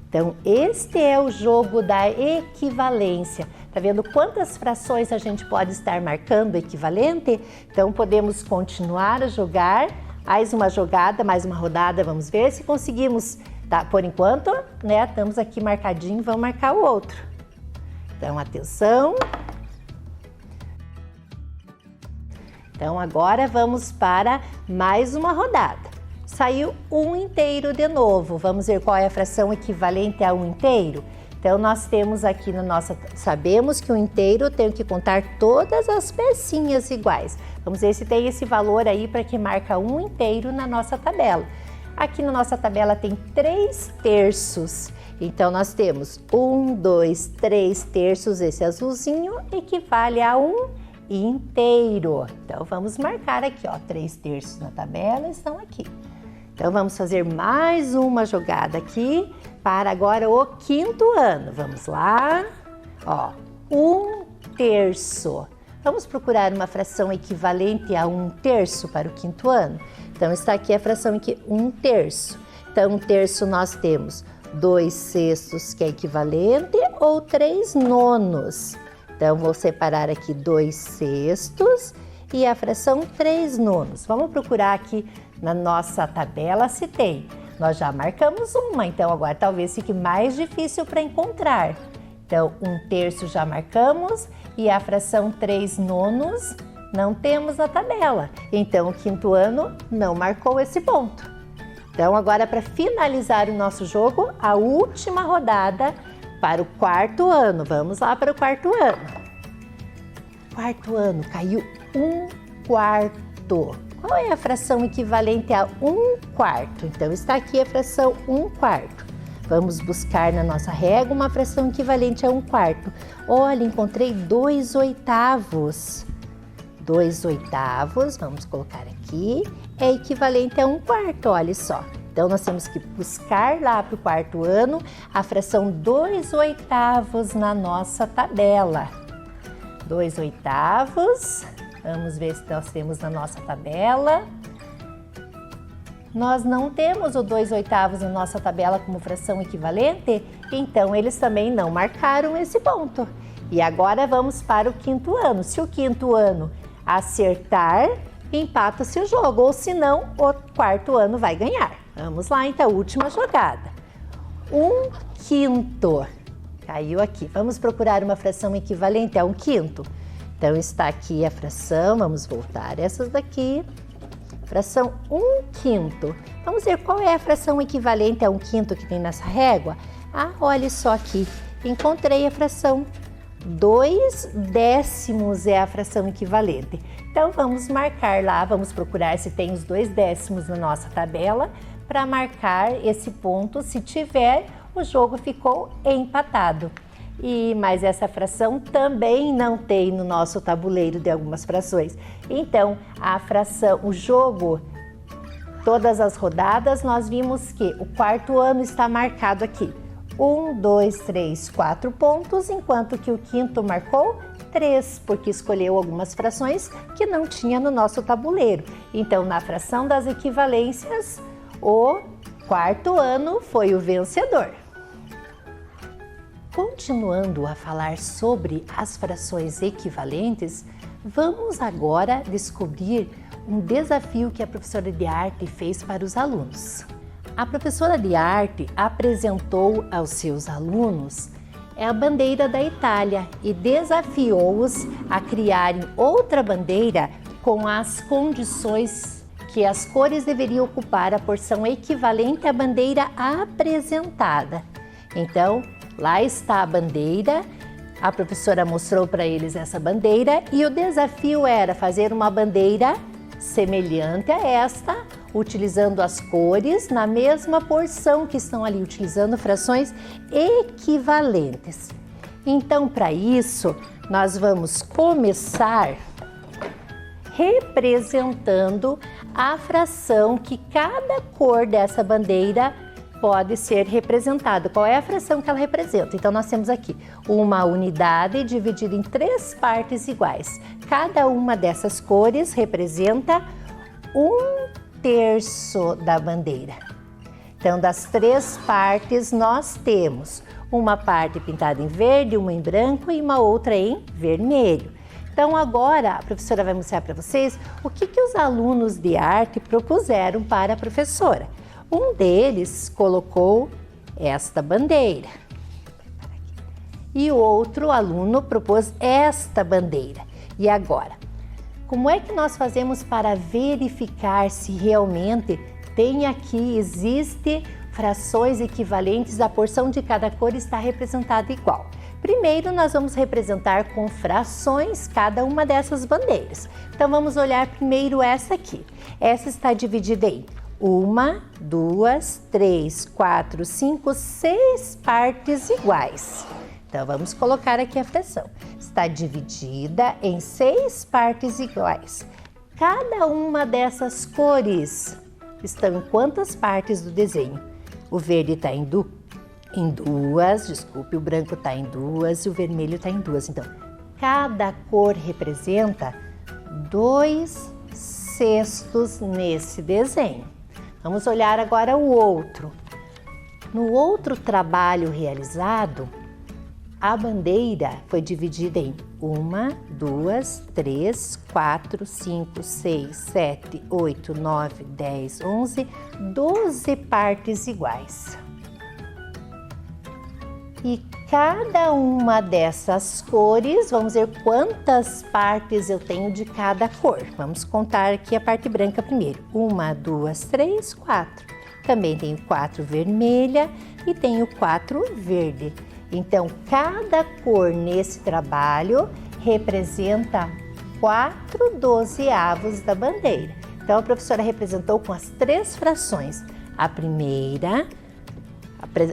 Então, este é o jogo da equivalência. Tá vendo quantas frações a gente pode estar marcando equivalente? Então, podemos continuar a jogar. Mais uma jogada, mais uma rodada. Vamos ver se conseguimos. Tá? Por enquanto, né? Estamos aqui marcadinho, vamos marcar o outro. Então, atenção. Então agora vamos para mais uma rodada. Saiu 1 inteiro de novo. Vamos ver qual é a fração equivalente a 1 inteiro? Então nós temos aqui na nossa... Sabemos que 1 inteiro tem que contar todas as pecinhas iguais. Vamos ver se tem esse valor aí para que marca 1 inteiro na nossa tabela. Aqui na nossa tabela tem 3 terços. Então nós temos 1, 2, 3 terços. Esse azulzinho equivale a 1 inteiro. Então vamos marcar aqui, ó, 3 terços na tabela estão aqui. Então vamos fazer mais uma jogada aqui para agora o 5º ano. Vamos lá, ó, 1 terço. Vamos procurar uma fração equivalente a 1 terço para o 5º ano? Então está aqui a fração aqui, 1 terço. Então 1 terço nós temos 2 sextos, que é equivalente, ou 3 nonos. Então, vou separar aqui 2 sextos e a fração 3 nonos. Vamos procurar aqui na nossa tabela se tem. Nós já marcamos uma, então agora talvez fique mais difícil para encontrar. Então, 1 terço já marcamos e a fração 3 nonos não temos na tabela. Então, o 5º ano não marcou esse ponto. Então, agora para finalizar o nosso jogo, a última rodada para o 4º ano. Vamos lá para o 4º ano. 4º ano, caiu 1/4. Qual é a fração equivalente a 1/4? Então, está aqui a fração 1/4. Vamos buscar na nossa régua uma fração equivalente a 1/4. Olha, encontrei 2/8. 2/8, vamos colocar aqui, é equivalente a 1/4, olha só. Então, nós temos que buscar lá para o 4º ano a fração 2/8 na nossa tabela. 2/8, vamos ver se nós temos na nossa tabela. Nós não temos o 2/8 na nossa tabela como fração equivalente, então eles também não marcaram esse ponto. E agora vamos para o 5º ano. Se o 5º ano acertar, empata-se o jogo, ou se não, o 4º ano vai ganhar. Vamos lá, então, última jogada. 1/5. Caiu aqui. Vamos procurar uma fração equivalente a 1/5. Então, está aqui a fração, vamos voltar essas daqui. Fração 1/5. Vamos ver qual é a fração equivalente a 1/5 que tem nessa régua? Ah, olha só aqui. Encontrei a fração 2 décimos é a fração equivalente. Então, vamos marcar lá, vamos procurar se tem os 2 décimos na nossa tabela para marcar esse ponto. Se tiver, o jogo ficou empatado. Mas essa fração também não tem no nosso tabuleiro de algumas frações. Então, a fração, o jogo, todas as rodadas, nós vimos que o 4º ano está marcado aqui. 1, 2, 3, 4 pontos, enquanto que o 5º marcou 3, porque escolheu algumas frações que não tinha no nosso tabuleiro. Então, na fração das equivalências, o 4º ano foi o vencedor. Continuando a falar sobre as frações equivalentes, vamos agora descobrir um desafio que a professora de arte fez para os alunos. A professora de arte apresentou aos seus alunos a bandeira da Itália e desafiou-os a criarem outra bandeira com as condições que as cores deveriam ocupar a porção equivalente à bandeira apresentada. Então, lá está a bandeira, a professora mostrou para eles essa bandeira e o desafio era fazer uma bandeira semelhante a esta, utilizando as cores na mesma porção que estão ali, utilizando frações equivalentes. Então, para isso, nós vamos começar representando a fração que cada cor dessa bandeira pode ser representada. Qual é a fração que ela representa? Então, nós temos aqui uma unidade dividida em 3 partes iguais. Cada uma dessas cores representa 1/3 da bandeira. Então, das 3 partes, nós temos uma parte pintada em verde, uma em branco e uma outra em vermelho. Então, agora a professora vai mostrar para vocês o que os alunos de arte propuseram para a professora. Um deles colocou esta bandeira e o outro aluno propôs esta bandeira. E agora, como é que nós fazemos para verificar se realmente existe frações equivalentes, a porção de cada cor está representada igual? Primeiro, nós vamos representar com frações cada uma dessas bandeiras. Então, vamos olhar primeiro essa aqui. Essa está dividida em 1, 2, 3, 4, 5, 6 partes iguais. Então, vamos colocar aqui a fração. Está dividida em 6 partes iguais. Cada uma dessas cores estão em quantas partes do desenho? O verde está em duas, desculpe, o branco está em 2 e o vermelho está em 2. Então, cada cor representa 2/6 nesse desenho. Vamos olhar agora o outro. No outro trabalho realizado, a bandeira foi dividida em 1, 2, 3, 4, 5, 6, 7, 8, 9, 10, 11, 12 partes iguais. E cada uma dessas cores, vamos ver quantas partes eu tenho de cada cor. Vamos contar aqui a parte branca primeiro. 1, 2, 3, 4. Também tenho 4 vermelha e tenho 4 verde. Então, cada cor nesse trabalho representa 4/12 da bandeira. Então, a professora representou com as 3 frações. A primeira,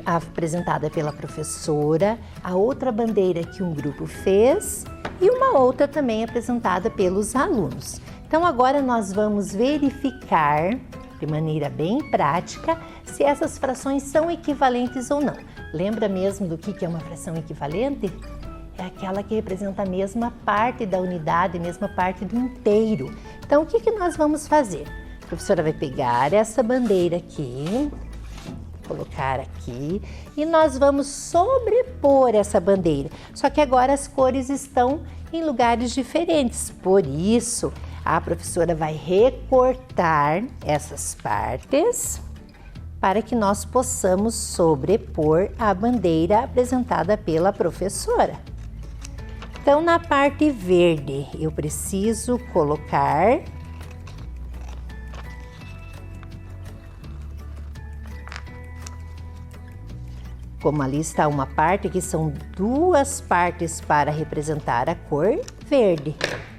apresentada pela professora, a outra bandeira que um grupo fez e uma outra também apresentada pelos alunos. Então, agora nós vamos verificar de maneira bem prática se essas frações são equivalentes ou não. Lembra mesmo do que é uma fração equivalente? É aquela que representa a mesma parte da unidade, a mesma parte do inteiro. Então, o que nós vamos fazer? A professora vai pegar essa bandeira aqui, colocar aqui, e nós vamos sobrepor essa bandeira. Só que agora as cores estão em lugares diferentes, por isso a professora vai recortar essas partes para que nós possamos sobrepor a bandeira apresentada pela professora. Então, na parte verde, eu preciso colocar como ali está uma parte, que são 2 partes para representar a cor verde.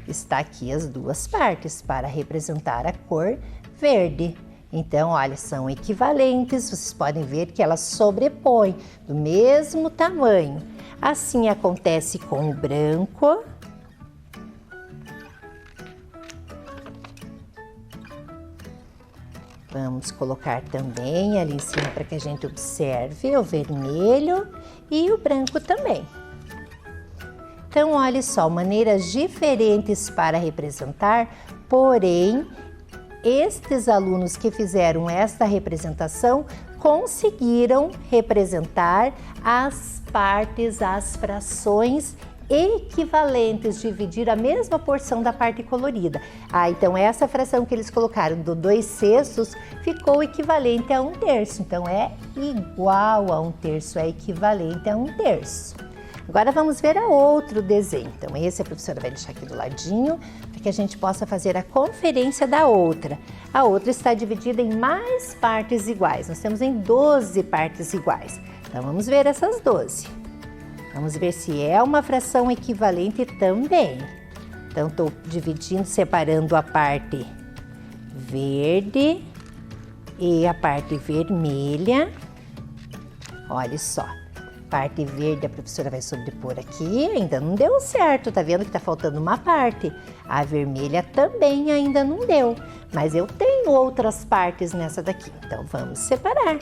Está aqui as 2 partes para representar a cor verde. Então, olha, são equivalentes, vocês podem ver que elas sobrepõem do mesmo tamanho. Assim acontece com o branco. Vamos colocar também ali em cima para que a gente observe o vermelho e o branco também. Então, olha só, maneiras diferentes para representar, porém, estes alunos que fizeram esta representação conseguiram representar as partes, as frações equivalentes, dividir a mesma porção da parte colorida. Então essa fração que eles colocaram do 2/6 ficou equivalente a 1/3. Então é igual a 1/3, é equivalente a 1/3. Agora vamos ver a outro desenho. Então esse a professora vai deixar aqui do ladinho, para que a gente possa fazer a conferência da outra. A outra está dividida em mais partes iguais. Nós temos em 12 partes iguais. Então vamos ver essas 12. Vamos ver se é uma fração equivalente também. Então, estou dividindo, separando a parte verde e a parte vermelha. Olha só, parte verde a professora vai sobrepor aqui, ainda não deu certo, tá vendo que tá faltando uma parte. A vermelha também ainda não deu, mas eu tenho outras partes nessa daqui, então vamos separar.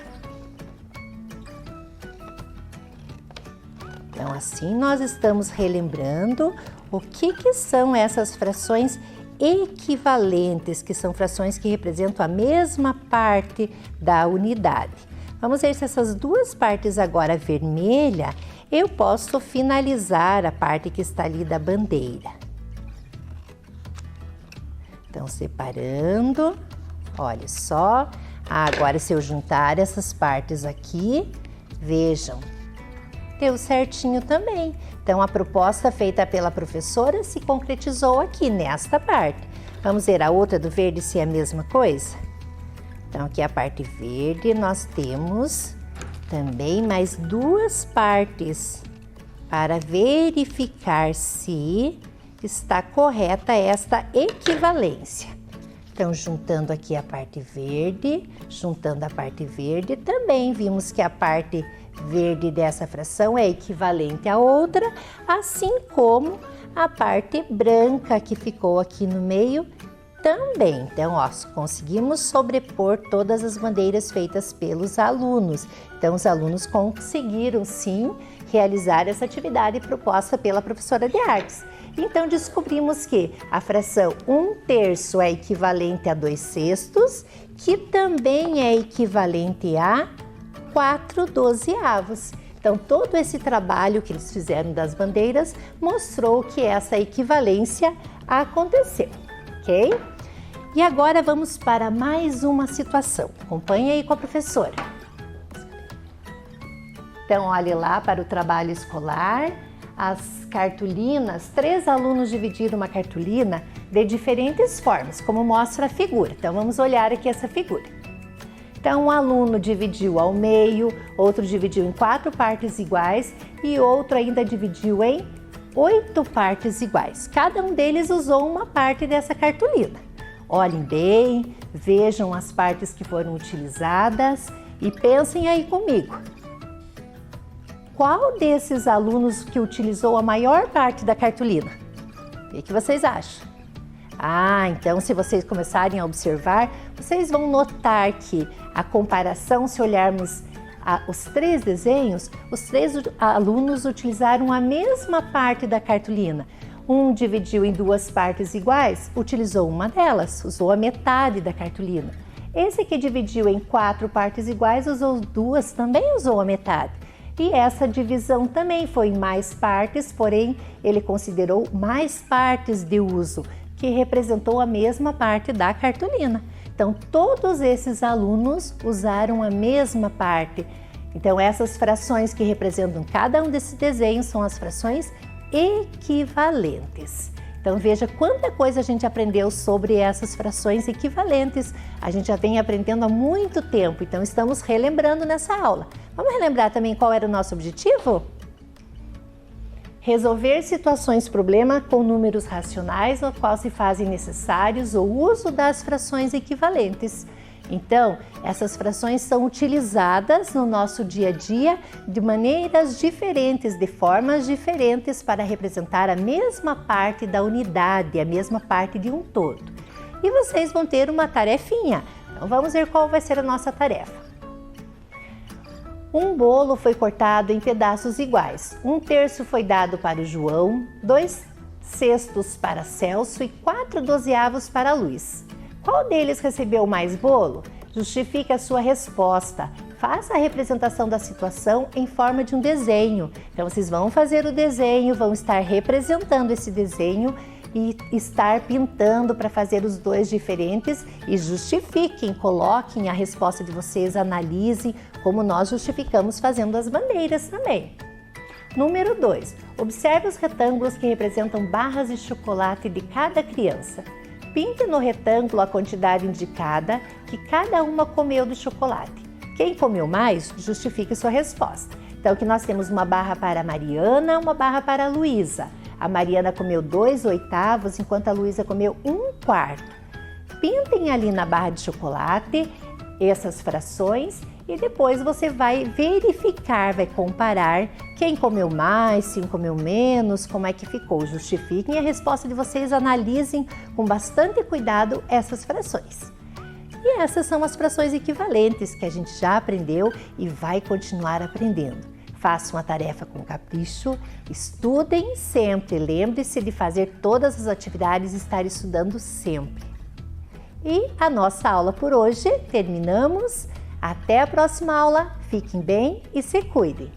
Então, assim nós estamos relembrando o que são essas frações equivalentes, que são frações que representam a mesma parte da unidade. Vamos ver se essas 2 partes agora vermelha, eu posso finalizar a parte que está ali da bandeira. Então, separando, olha só. Agora, se eu juntar essas partes aqui, vejam. deu certinho também. Então, a proposta feita pela professora se concretizou aqui nesta parte. Vamos ver a outra do verde se é a mesma coisa? Então, aqui a parte verde, nós temos também mais duas partes para verificar se está correta esta equivalência. Então, juntando aqui a parte verde, juntando a parte verde, também vimos que a parte verde dessa fração é equivalente à outra, assim como a parte branca que ficou aqui no meio também. Então, ó, conseguimos sobrepor todas as bandeiras feitas pelos alunos. Então, os alunos conseguiram, sim, realizar essa atividade proposta pela professora de artes. Então, descobrimos que a fração 1/3 é equivalente a 2/6, que também é equivalente a 4/12. Então, todo esse trabalho que eles fizeram das bandeiras mostrou que essa equivalência aconteceu, ok? E agora vamos para mais uma situação. Acompanhe aí com a professora. Então, olhe lá para o trabalho escolar. As cartolinas, 3 alunos dividiram uma cartolina de diferentes formas, como mostra a figura. Então, vamos olhar aqui essa figura. Então, um aluno dividiu ao meio, outro dividiu em 4 partes iguais e outro ainda dividiu em 8 partes iguais. Cada um deles usou uma parte dessa cartolina. Olhem bem, vejam as partes que foram utilizadas e pensem aí comigo. Qual desses alunos que utilizou a maior parte da cartolina? O que vocês acham? Então se vocês começarem a observar, vocês vão notar que a comparação, se olharmos os 3 desenhos, os 3 alunos utilizaram a mesma parte da cartolina. Um dividiu em 2 partes iguais, utilizou uma delas, usou a metade da cartolina. Esse que dividiu em 4 partes iguais, usou 2, também usou a metade. E essa divisão também foi em mais partes, porém ele considerou mais partes de uso, que representou a mesma parte da cartolina. Então, todos esses alunos usaram a mesma parte. Então, essas frações que representam cada um desses desenhos são as frações equivalentes. Então, veja quanta coisa a gente aprendeu sobre essas frações equivalentes. A gente já vem aprendendo há muito tempo, então estamos relembrando nessa aula. Vamos relembrar também qual era o nosso objetivo? Resolver situações problema com números racionais no qual se fazem necessários o uso das frações equivalentes. Então, essas frações são utilizadas no nosso dia a dia de maneiras diferentes, de formas diferentes para representar a mesma parte da unidade, a mesma parte de um todo. E vocês vão ter uma tarefinha. Então, vamos ver qual vai ser a nossa tarefa. Um bolo foi cortado em pedaços iguais. 1/3 foi dado para o João, 2/6 para Celso e 4/12 para Luiz. Qual deles recebeu mais bolo? Justifique a sua resposta. Faça a representação da situação em forma de um desenho. Então, vocês vão fazer o desenho, vão estar representando esse desenho e estar pintando para fazer os 2 diferentes e justifiquem, coloquem a resposta de vocês, analisem como nós justificamos fazendo as bandeiras também. Número 2. Observe os retângulos que representam barras de chocolate de cada criança. Pinte no retângulo a quantidade indicada que cada uma comeu do chocolate. Quem comeu mais, justifique sua resposta. Então, aqui nós temos uma barra para a Mariana, uma barra para a Luísa. A Mariana comeu 2/8, enquanto a Luísa comeu 1/4. Pintem ali na barra de chocolate essas frações e depois você vai verificar, vai comparar quem comeu mais, quem comeu menos, como é que ficou. Justifiquem a resposta de vocês, analisem com bastante cuidado essas frações. E essas são as frações equivalentes que a gente já aprendeu e vai continuar aprendendo. Façam a tarefa com capricho, estudem sempre, lembre-se de fazer todas as atividades e estar estudando sempre. E a nossa aula por hoje terminamos. Até a próxima aula, fiquem bem e se cuidem.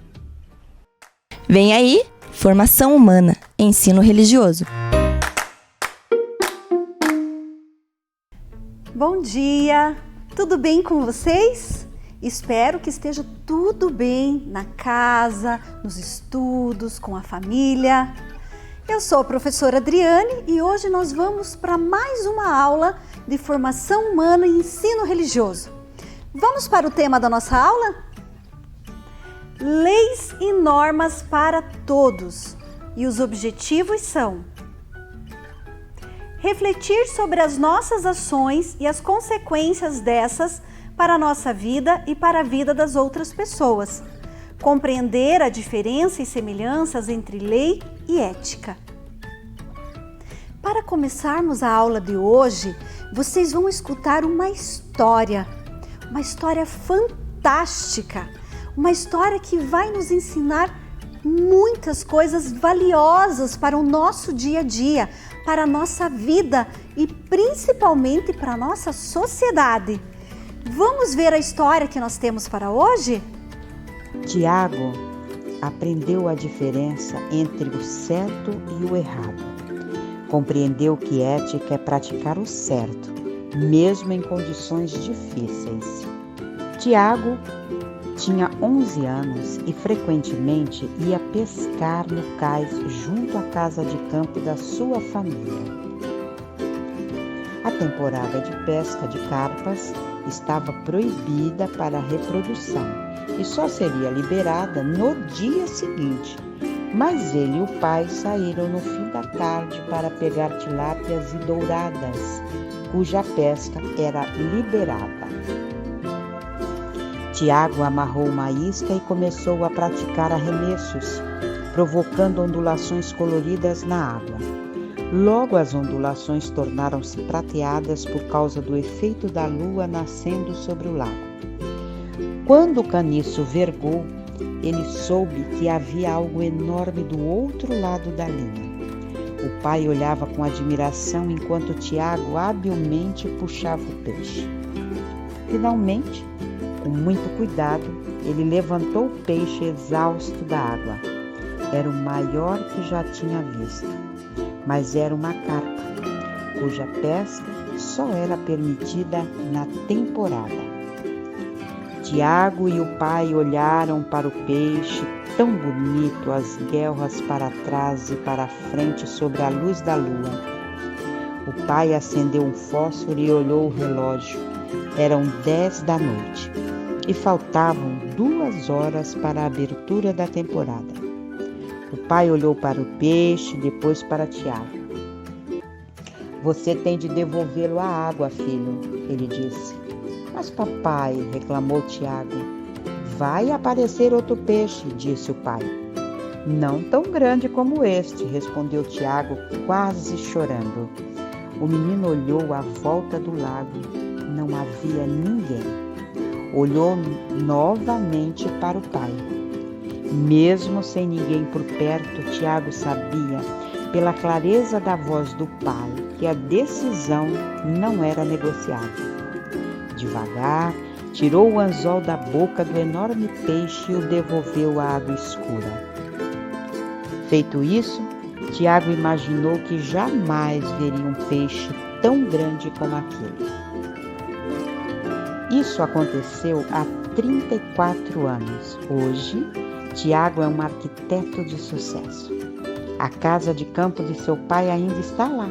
Vem aí, Formação Humana, Ensino Religioso. Bom dia, tudo bem com vocês? Espero que esteja tudo bem na casa, nos estudos, com a família. Eu sou a professora Adriane e hoje nós vamos para mais uma aula de formação humana e ensino religioso. Vamos para o tema da nossa aula? Leis e normas para todos. E os objetivos são: refletir sobre as nossas ações e as consequências dessas para a nossa vida e para a vida das outras pessoas. Compreender a diferença e semelhanças entre lei e ética. Para começarmos a aula de hoje, vocês vão escutar uma história fantástica, uma história que vai nos ensinar muitas coisas valiosas para o nosso dia a dia, para a nossa vida e principalmente para a nossa sociedade. Vamos ver a história que nós temos para hoje? Tiago aprendeu a diferença entre o certo e o errado. Compreendeu que ética é praticar o certo, mesmo em condições difíceis. Tiago tinha 11 anos e frequentemente ia pescar no cais junto à casa de campo da sua família. A temporada de pesca de carpas estava proibida para a reprodução e só seria liberada no dia seguinte. Mas ele e o pai saíram no fim da tarde para pegar tilápias e douradas, cuja pesca era liberada. Tiago amarrou uma isca e começou a praticar arremessos, provocando ondulações coloridas na água. Logo as ondulações tornaram-se prateadas por causa do efeito da lua nascendo sobre o lago. Quando o caniço vergou, ele soube que havia algo enorme do outro lado da linha. O pai olhava com admiração enquanto Tiago habilmente puxava o peixe. Finalmente, com muito cuidado, ele levantou o peixe exausto da água. Era o maior que já tinha visto, mas era uma carpa, cuja pesca só era permitida na temporada. Tiago e o pai olharam para o peixe, tão bonito, as guelras para trás e para frente sobre a luz da lua. O pai acendeu um fósforo e olhou o relógio. Eram 10 da noite e faltavam 2 horas para a abertura da temporada. O pai olhou para o peixe, depois para Tiago. "Você tem de devolvê-lo à água, filho", ele disse. "Mas papai", reclamou Tiago. "Vai aparecer outro peixe", disse o pai. "Não tão grande como este", respondeu Tiago, quase chorando. O menino olhou à volta do lago. Não havia ninguém. Olhou novamente para o pai. Mesmo sem ninguém por perto, Tiago sabia, pela clareza da voz do pai, que a decisão não era negociável. Devagar, tirou o anzol da boca do enorme peixe e o devolveu à água escura. Feito isso, Tiago imaginou que jamais veria um peixe tão grande como aquele. Isso aconteceu há 34 anos. Hoje, Tiago é um arquiteto de sucesso. A casa de campo de seu pai ainda está lá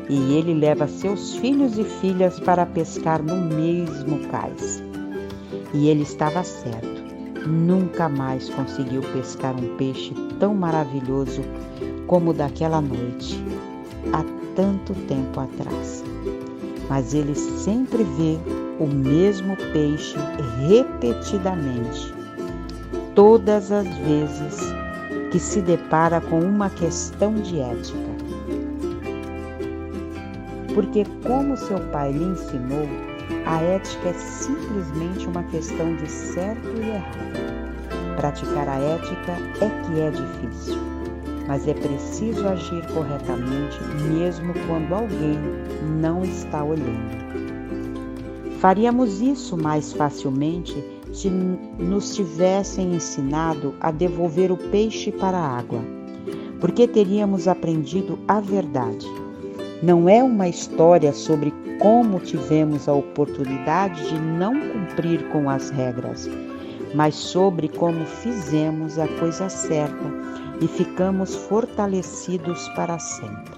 e ele leva seus filhos e filhas para pescar no mesmo cais. E ele estava certo. Nunca mais conseguiu pescar um peixe tão maravilhoso como daquela noite, há tanto tempo atrás. Mas ele sempre vê o mesmo peixe repetidamente, todas as vezes que se depara com uma questão de ética. Porque, como seu pai lhe ensinou, a ética é simplesmente uma questão de certo e errado. Praticar a ética é que é difícil, mas é preciso agir corretamente mesmo quando alguém não está olhando. Faríamos isso mais facilmente se nos tivessem ensinado a devolver o peixe para a água, porque teríamos aprendido a verdade. Não é uma história sobre como tivemos a oportunidade de não cumprir com as regras, mas sobre como fizemos a coisa certa e ficamos fortalecidos para sempre.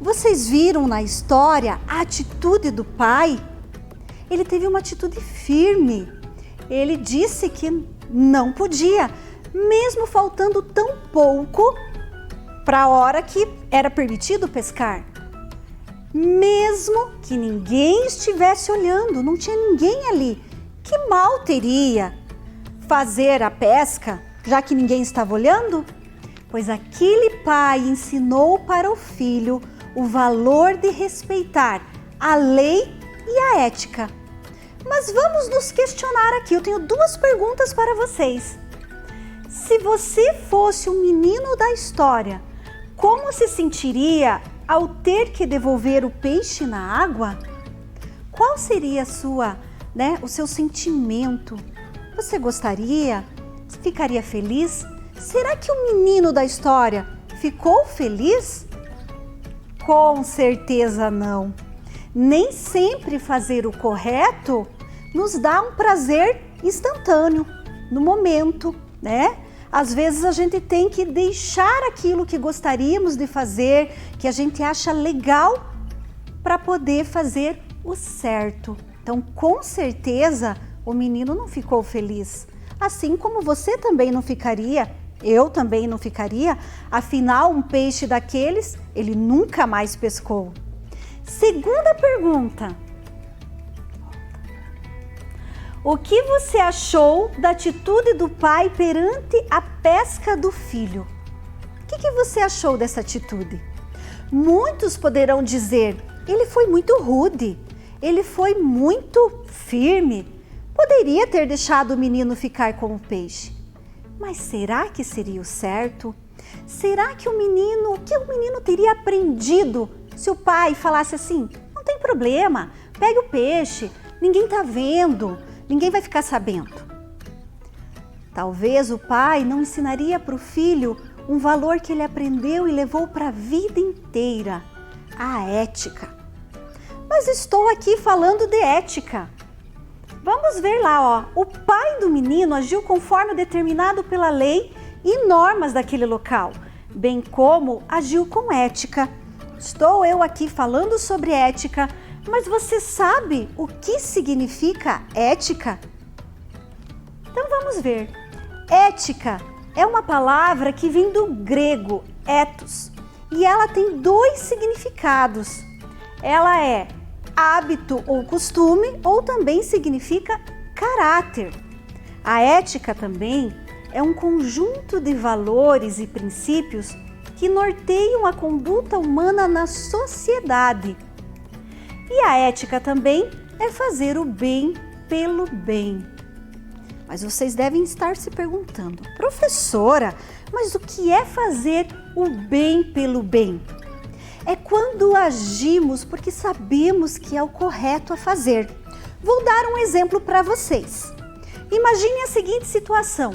Vocês viram na história a atitude do pai? Ele teve uma atitude firme. Ele disse que não podia, mesmo faltando tão pouco para a hora que era permitido pescar. Mesmo que ninguém estivesse olhando, não tinha ninguém ali. Que mal teria fazer a pesca, já que ninguém estava olhando? Pois aquele pai ensinou para o filho o valor de respeitar a lei e a ética. Mas vamos nos questionar aqui. Eu tenho duas perguntas para vocês. Se você fosse um menino da história, como se sentiria ao ter que devolver o peixe na água? Qual seria o seu sentimento? Você gostaria? Ficaria feliz? Será que o menino da história ficou feliz? Com certeza não. Nem sempre fazer o correto nos dá um prazer instantâneo, no momento, né? Às vezes a gente tem que deixar aquilo que gostaríamos de fazer, que a gente acha legal, para poder fazer o certo. Então, com certeza, o menino não ficou feliz. Assim como você também não ficaria, eu também não ficaria, afinal, um peixe daqueles, ele nunca mais pescou. Segunda pergunta. O que você achou da atitude do pai perante a pesca do filho? O que você achou dessa atitude? Muitos poderão dizer, ele foi muito rude, ele foi muito firme, poderia ter deixado o menino ficar com o peixe. Mas será que seria o certo? Será que o menino teria aprendido se o pai falasse assim, não tem problema, pegue o peixe, ninguém está vendo, ninguém vai ficar sabendo? Talvez o pai não ensinaria para o filho um valor que ele aprendeu e levou para a vida inteira, a ética. Mas estou aqui falando de ética. Vamos ver lá, ó. O pai do menino agiu conforme determinado pela lei e normas daquele local, bem como agiu com ética. Estou eu aqui falando sobre ética, mas você sabe o que significa ética? Então vamos ver. Ética é uma palavra que vem do grego ethos e ela tem dois significados. Ela é hábito ou costume, ou também significa caráter. A ética também é um conjunto de valores e princípios que norteiam a conduta humana na sociedade. E a ética também é fazer o bem pelo bem. Mas vocês devem estar se perguntando, professora, mas o que é fazer o bem pelo bem? É quando agimos porque sabemos que é o correto a fazer. Vou dar um exemplo para vocês. Imagine a seguinte situação.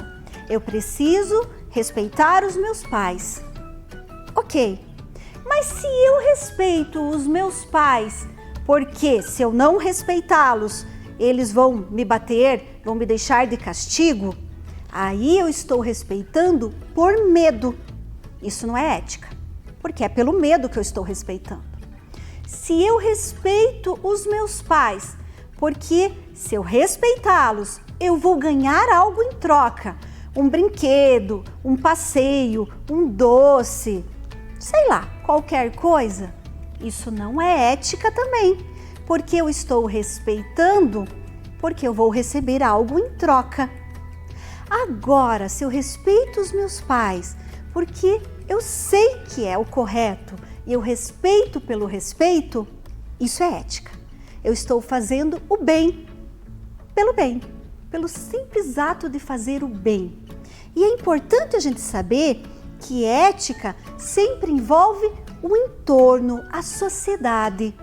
Eu preciso respeitar os meus pais. Ok, mas se eu respeito os meus pais, porque se eu não respeitá-los, eles vão me bater, vão me deixar de castigo, aí eu estou respeitando por medo. Isso não é ética, porque é pelo medo que eu estou respeitando. Se eu respeito os meus pais, porque se eu respeitá-los, eu vou ganhar algo em troca, um brinquedo, um passeio, um doce, sei lá, qualquer coisa. Isso não é ética também, porque eu estou respeitando, porque eu vou receber algo em troca. Agora, se eu respeito os meus pais, porque eu sei que é o correto e eu respeito pelo respeito, isso é ética. Eu estou fazendo o bem, pelo simples ato de fazer o bem. E é importante a gente saber que ética sempre envolve o entorno, a sociedade.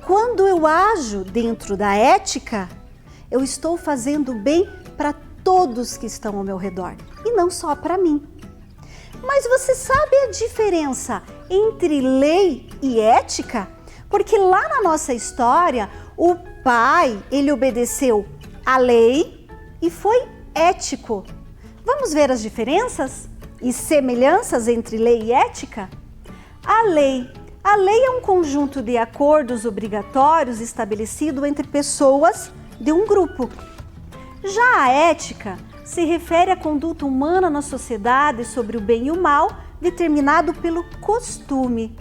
quando eu ajo dentro da ética, eu estou fazendo bem para todos que estão ao meu redor e não só para mim. Mas você sabe a diferença entre lei e ética? Porque lá na nossa história, o pai, ele obedeceu a lei e foi ético. Vamos ver as diferenças e semelhanças entre lei e ética? A lei é um conjunto de acordos obrigatórios estabelecido entre pessoas de um grupo. Já a ética se refere à conduta humana na sociedade sobre o bem e o mal, determinado pelo costume.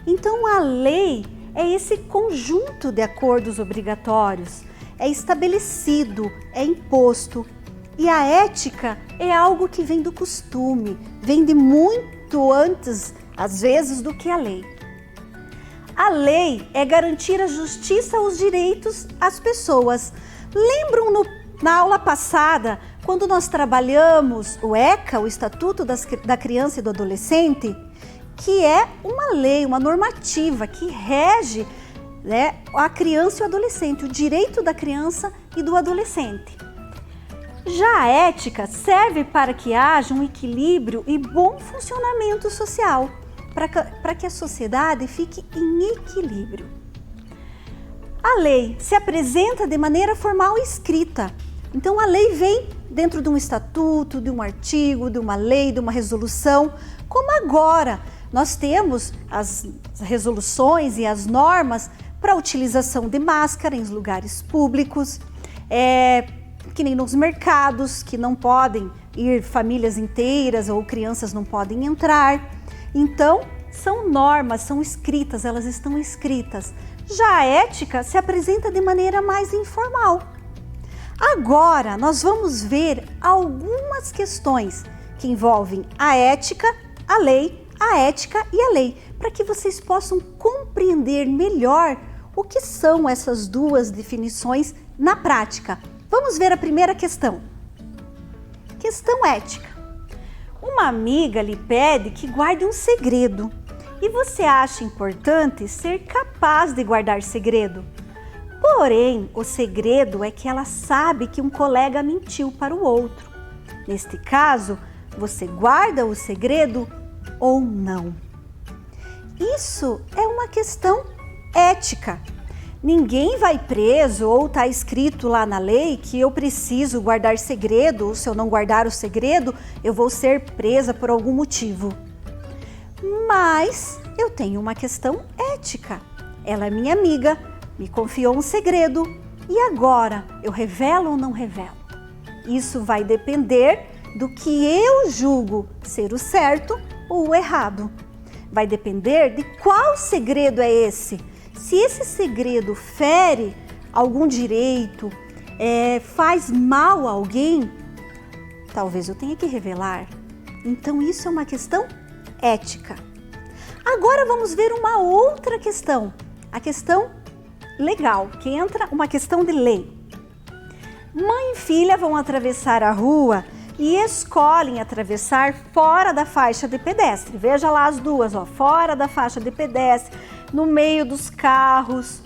Então, a lei é esse conjunto de acordos obrigatórios, é estabelecido, é imposto. E a ética é algo que vem do costume, vem de muito antes, às vezes, do que a lei. A lei é garantir a justiça aos direitos às pessoas. Lembram na aula passada, quando nós trabalhamos o ECA, o Estatuto da Criança e do Adolescente, que é uma lei, uma normativa que rege, né, a criança e o adolescente, o direito da criança e do adolescente. Já a ética serve para que haja um equilíbrio e bom funcionamento social, para que a sociedade fique em equilíbrio. A lei se apresenta de maneira formal e escrita. Então a lei vem dentro de um estatuto, de um artigo, de uma lei, de uma resolução, como agora nós temos as resoluções e as normas para a utilização de máscara em lugares públicos, que nem nos mercados, que não podem ir famílias inteiras ou crianças não podem entrar. Então, são normas, são escritas, elas estão escritas. Já a ética se apresenta de maneira mais informal. Agora, nós vamos ver algumas questões que envolvem a ética, a lei, a ética e a lei, para que vocês possam compreender melhor o que são essas duas definições na prática. Vamos ver a primeira questão. Questão ética. Uma amiga lhe pede que guarde um segredo e você acha importante ser capaz de guardar segredo. Porém, o segredo é que ela sabe que um colega mentiu para o outro. Neste caso, você guarda o segredo ou não? Isso é uma questão ética. Ninguém vai preso ou está escrito lá na lei que eu preciso guardar segredo, ou se eu não guardar o segredo, eu vou ser presa por algum motivo. Mas eu tenho uma questão ética. Ela é minha amiga, me confiou um segredo e agora eu revelo ou não revelo? Isso vai depender do que eu julgo ser o certo ou o errado. Vai depender de qual segredo é esse. Se esse segredo fere algum direito, faz mal a alguém, talvez eu tenha que revelar. Então isso é uma questão ética. Agora vamos ver uma outra questão, a questão legal, que entra uma questão de lei. Mãe e filha vão atravessar a rua e escolhem atravessar fora da faixa de pedestre. Veja lá as duas, fora da faixa de pedestre, no meio dos carros.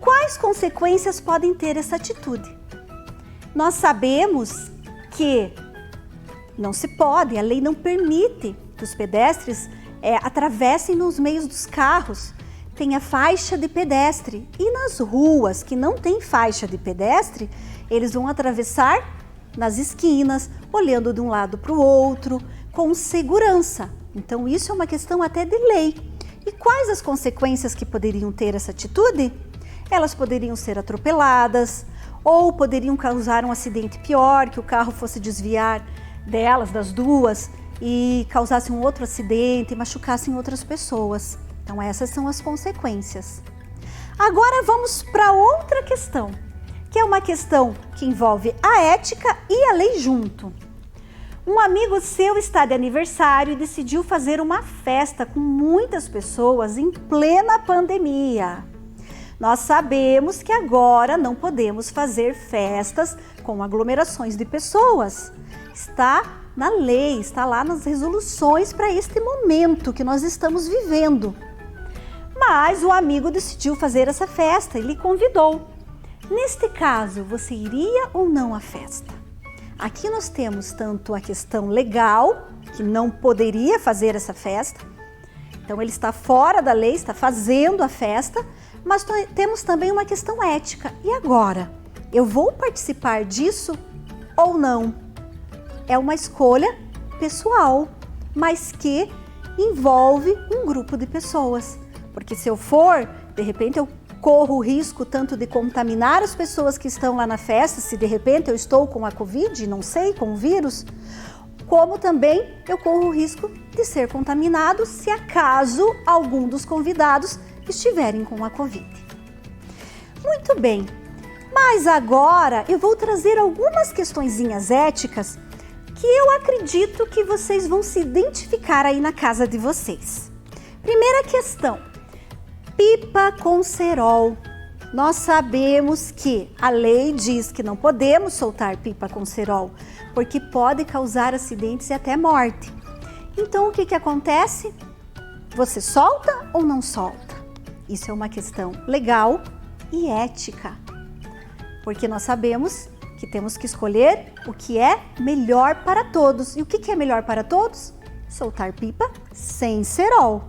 Quais consequências podem ter essa atitude? Nós sabemos que não se pode, a lei não permite que os pedestres atravessem nos meios dos carros. Tem a faixa de pedestre e nas ruas que não tem faixa de pedestre, eles vão atravessar nas esquinas, olhando de um lado para o outro, com segurança. Então isso é uma questão até de lei. E quais as consequências que poderiam ter essa atitude? Elas poderiam ser atropeladas ou poderiam causar um acidente pior, que o carro fosse desviar delas, das duas, e causasse um outro acidente e machucassem outras pessoas. Então essas são as consequências. Agora vamos para outra questão, que é uma questão que envolve a ética e a lei junto. Um amigo seu está de aniversário e decidiu fazer uma festa com muitas pessoas em plena pandemia. Nós sabemos que agora não podemos fazer festas com aglomerações de pessoas. Está na lei, está lá nas resoluções para este momento que nós estamos vivendo. mas o amigo decidiu fazer essa festa e lhe convidou. Neste caso, você iria ou não à festa? Aqui nós temos tanto a questão legal, que não poderia fazer essa festa, então ele está fora da lei, está fazendo a festa, mas temos também uma questão ética. E agora? Eu vou participar disso ou não? É uma escolha pessoal, mas que envolve um grupo de pessoas. Porque se eu for, de repente eu corro o risco tanto de contaminar as pessoas que estão lá na festa, se de repente eu estou com a Covid, não sei, com o vírus, como também eu corro o risco de ser contaminado se acaso algum dos convidados estiverem com a Covid. Muito bem, mas agora eu vou trazer algumas questõezinhas éticas que eu acredito que vocês vão se identificar aí na casa de vocês. Primeira questão, pipa com cerol. Nós sabemos que a lei diz que não podemos soltar pipa com cerol, porque pode causar acidentes e até morte. Então o que acontece? Você solta ou não solta? Isso é uma questão legal e ética, porque nós sabemos que temos que escolher o que é melhor para todos. E o que é melhor para todos? Soltar pipa sem cerol.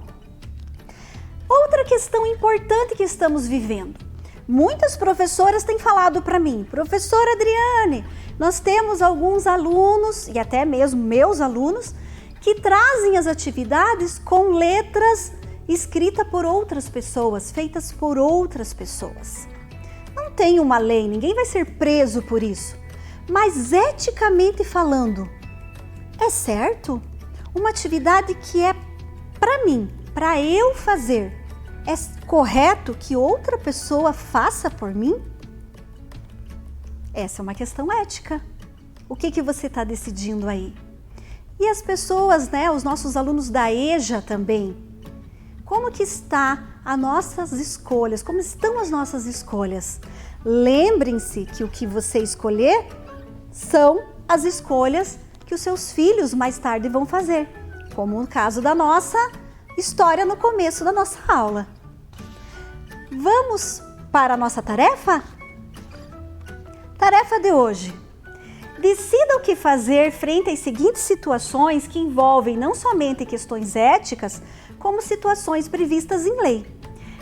Outra questão importante que estamos vivendo. Muitas professoras têm falado para mim, professora Adriane, nós temos alguns alunos, e até mesmo meus alunos, que trazem as atividades com letras escritas por outras pessoas, feitas por outras pessoas. Não tem uma lei, ninguém vai ser preso por isso. Mas eticamente falando, é certo? Uma atividade que é para mim, para eu fazer, é correto que outra pessoa faça por mim? Essa é uma questão ética. O que você está decidindo aí? E as pessoas, né, os nossos alunos da EJA também, como que está as nossas escolhas? Como estão as nossas escolhas? Lembrem-se que o que você escolher são as escolhas que os seus filhos mais tarde vão fazer, como no caso da nossa história no começo da nossa aula. Vamos para a nossa tarefa? Tarefa de hoje. Decida o que fazer frente às seguintes situações que envolvem não somente questões éticas, como situações previstas em lei.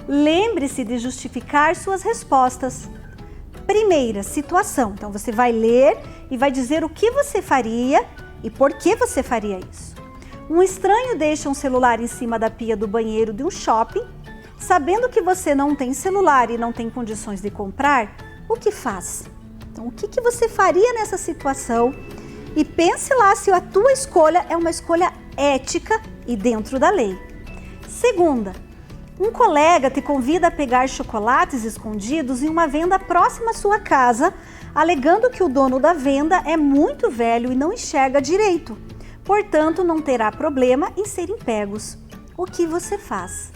Lembre-se de justificar suas respostas. Primeira situação. Então você vai ler e vai dizer o que você faria e por que você faria isso. Um estranho deixa um celular em cima da pia do banheiro de um shopping, sabendo que você não tem celular e não tem condições de comprar, o que faz? Então, o que você faria nessa situação? E pense lá se a tua escolha é uma escolha ética e dentro da lei. Segunda, um colega te convida a pegar chocolates escondidos em uma venda próxima à sua casa, alegando que o dono da venda é muito velho e não enxerga direito. Portanto, não terá problema em serem pegos. O que você faz?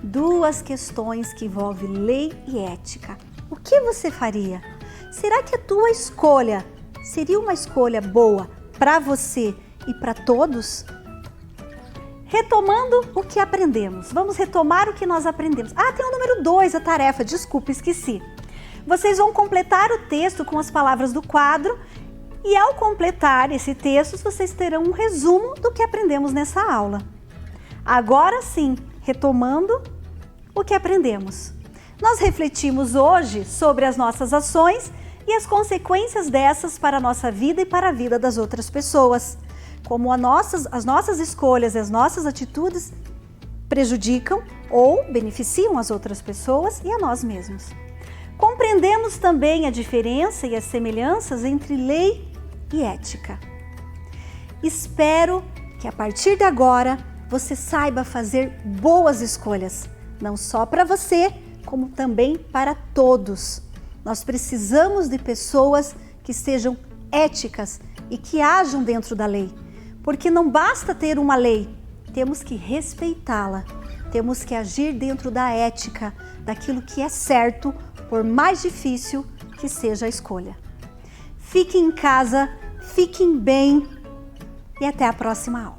Duas questões que envolvem lei e ética. O que você faria? Será que a tua escolha seria uma escolha boa para você e para todos? Retomando o que aprendemos. Vamos retomar o que nós aprendemos. Tem o número 2, a tarefa. Desculpa, esqueci. Vocês vão completar o texto com as palavras do quadro e ao completar esse texto, vocês terão um resumo do que aprendemos nessa aula. Agora sim, retomando o que aprendemos. Nós refletimos hoje sobre as nossas ações e as consequências dessas para a nossa vida e para a vida das outras pessoas. Como as nossas escolhas e as nossas atitudes prejudicam ou beneficiam as outras pessoas e a nós mesmos. Compreendemos também a diferença e as semelhanças entre lei e ética. Espero que a partir de agora você saiba fazer boas escolhas, não só para você, como também para todos. Nós precisamos de pessoas que sejam éticas e que ajam dentro da lei, porque não basta ter uma lei, temos que respeitá-la, temos que agir dentro da ética, daquilo que é certo, por mais difícil que seja a escolha. Fiquem em casa, fiquem bem e até a próxima aula.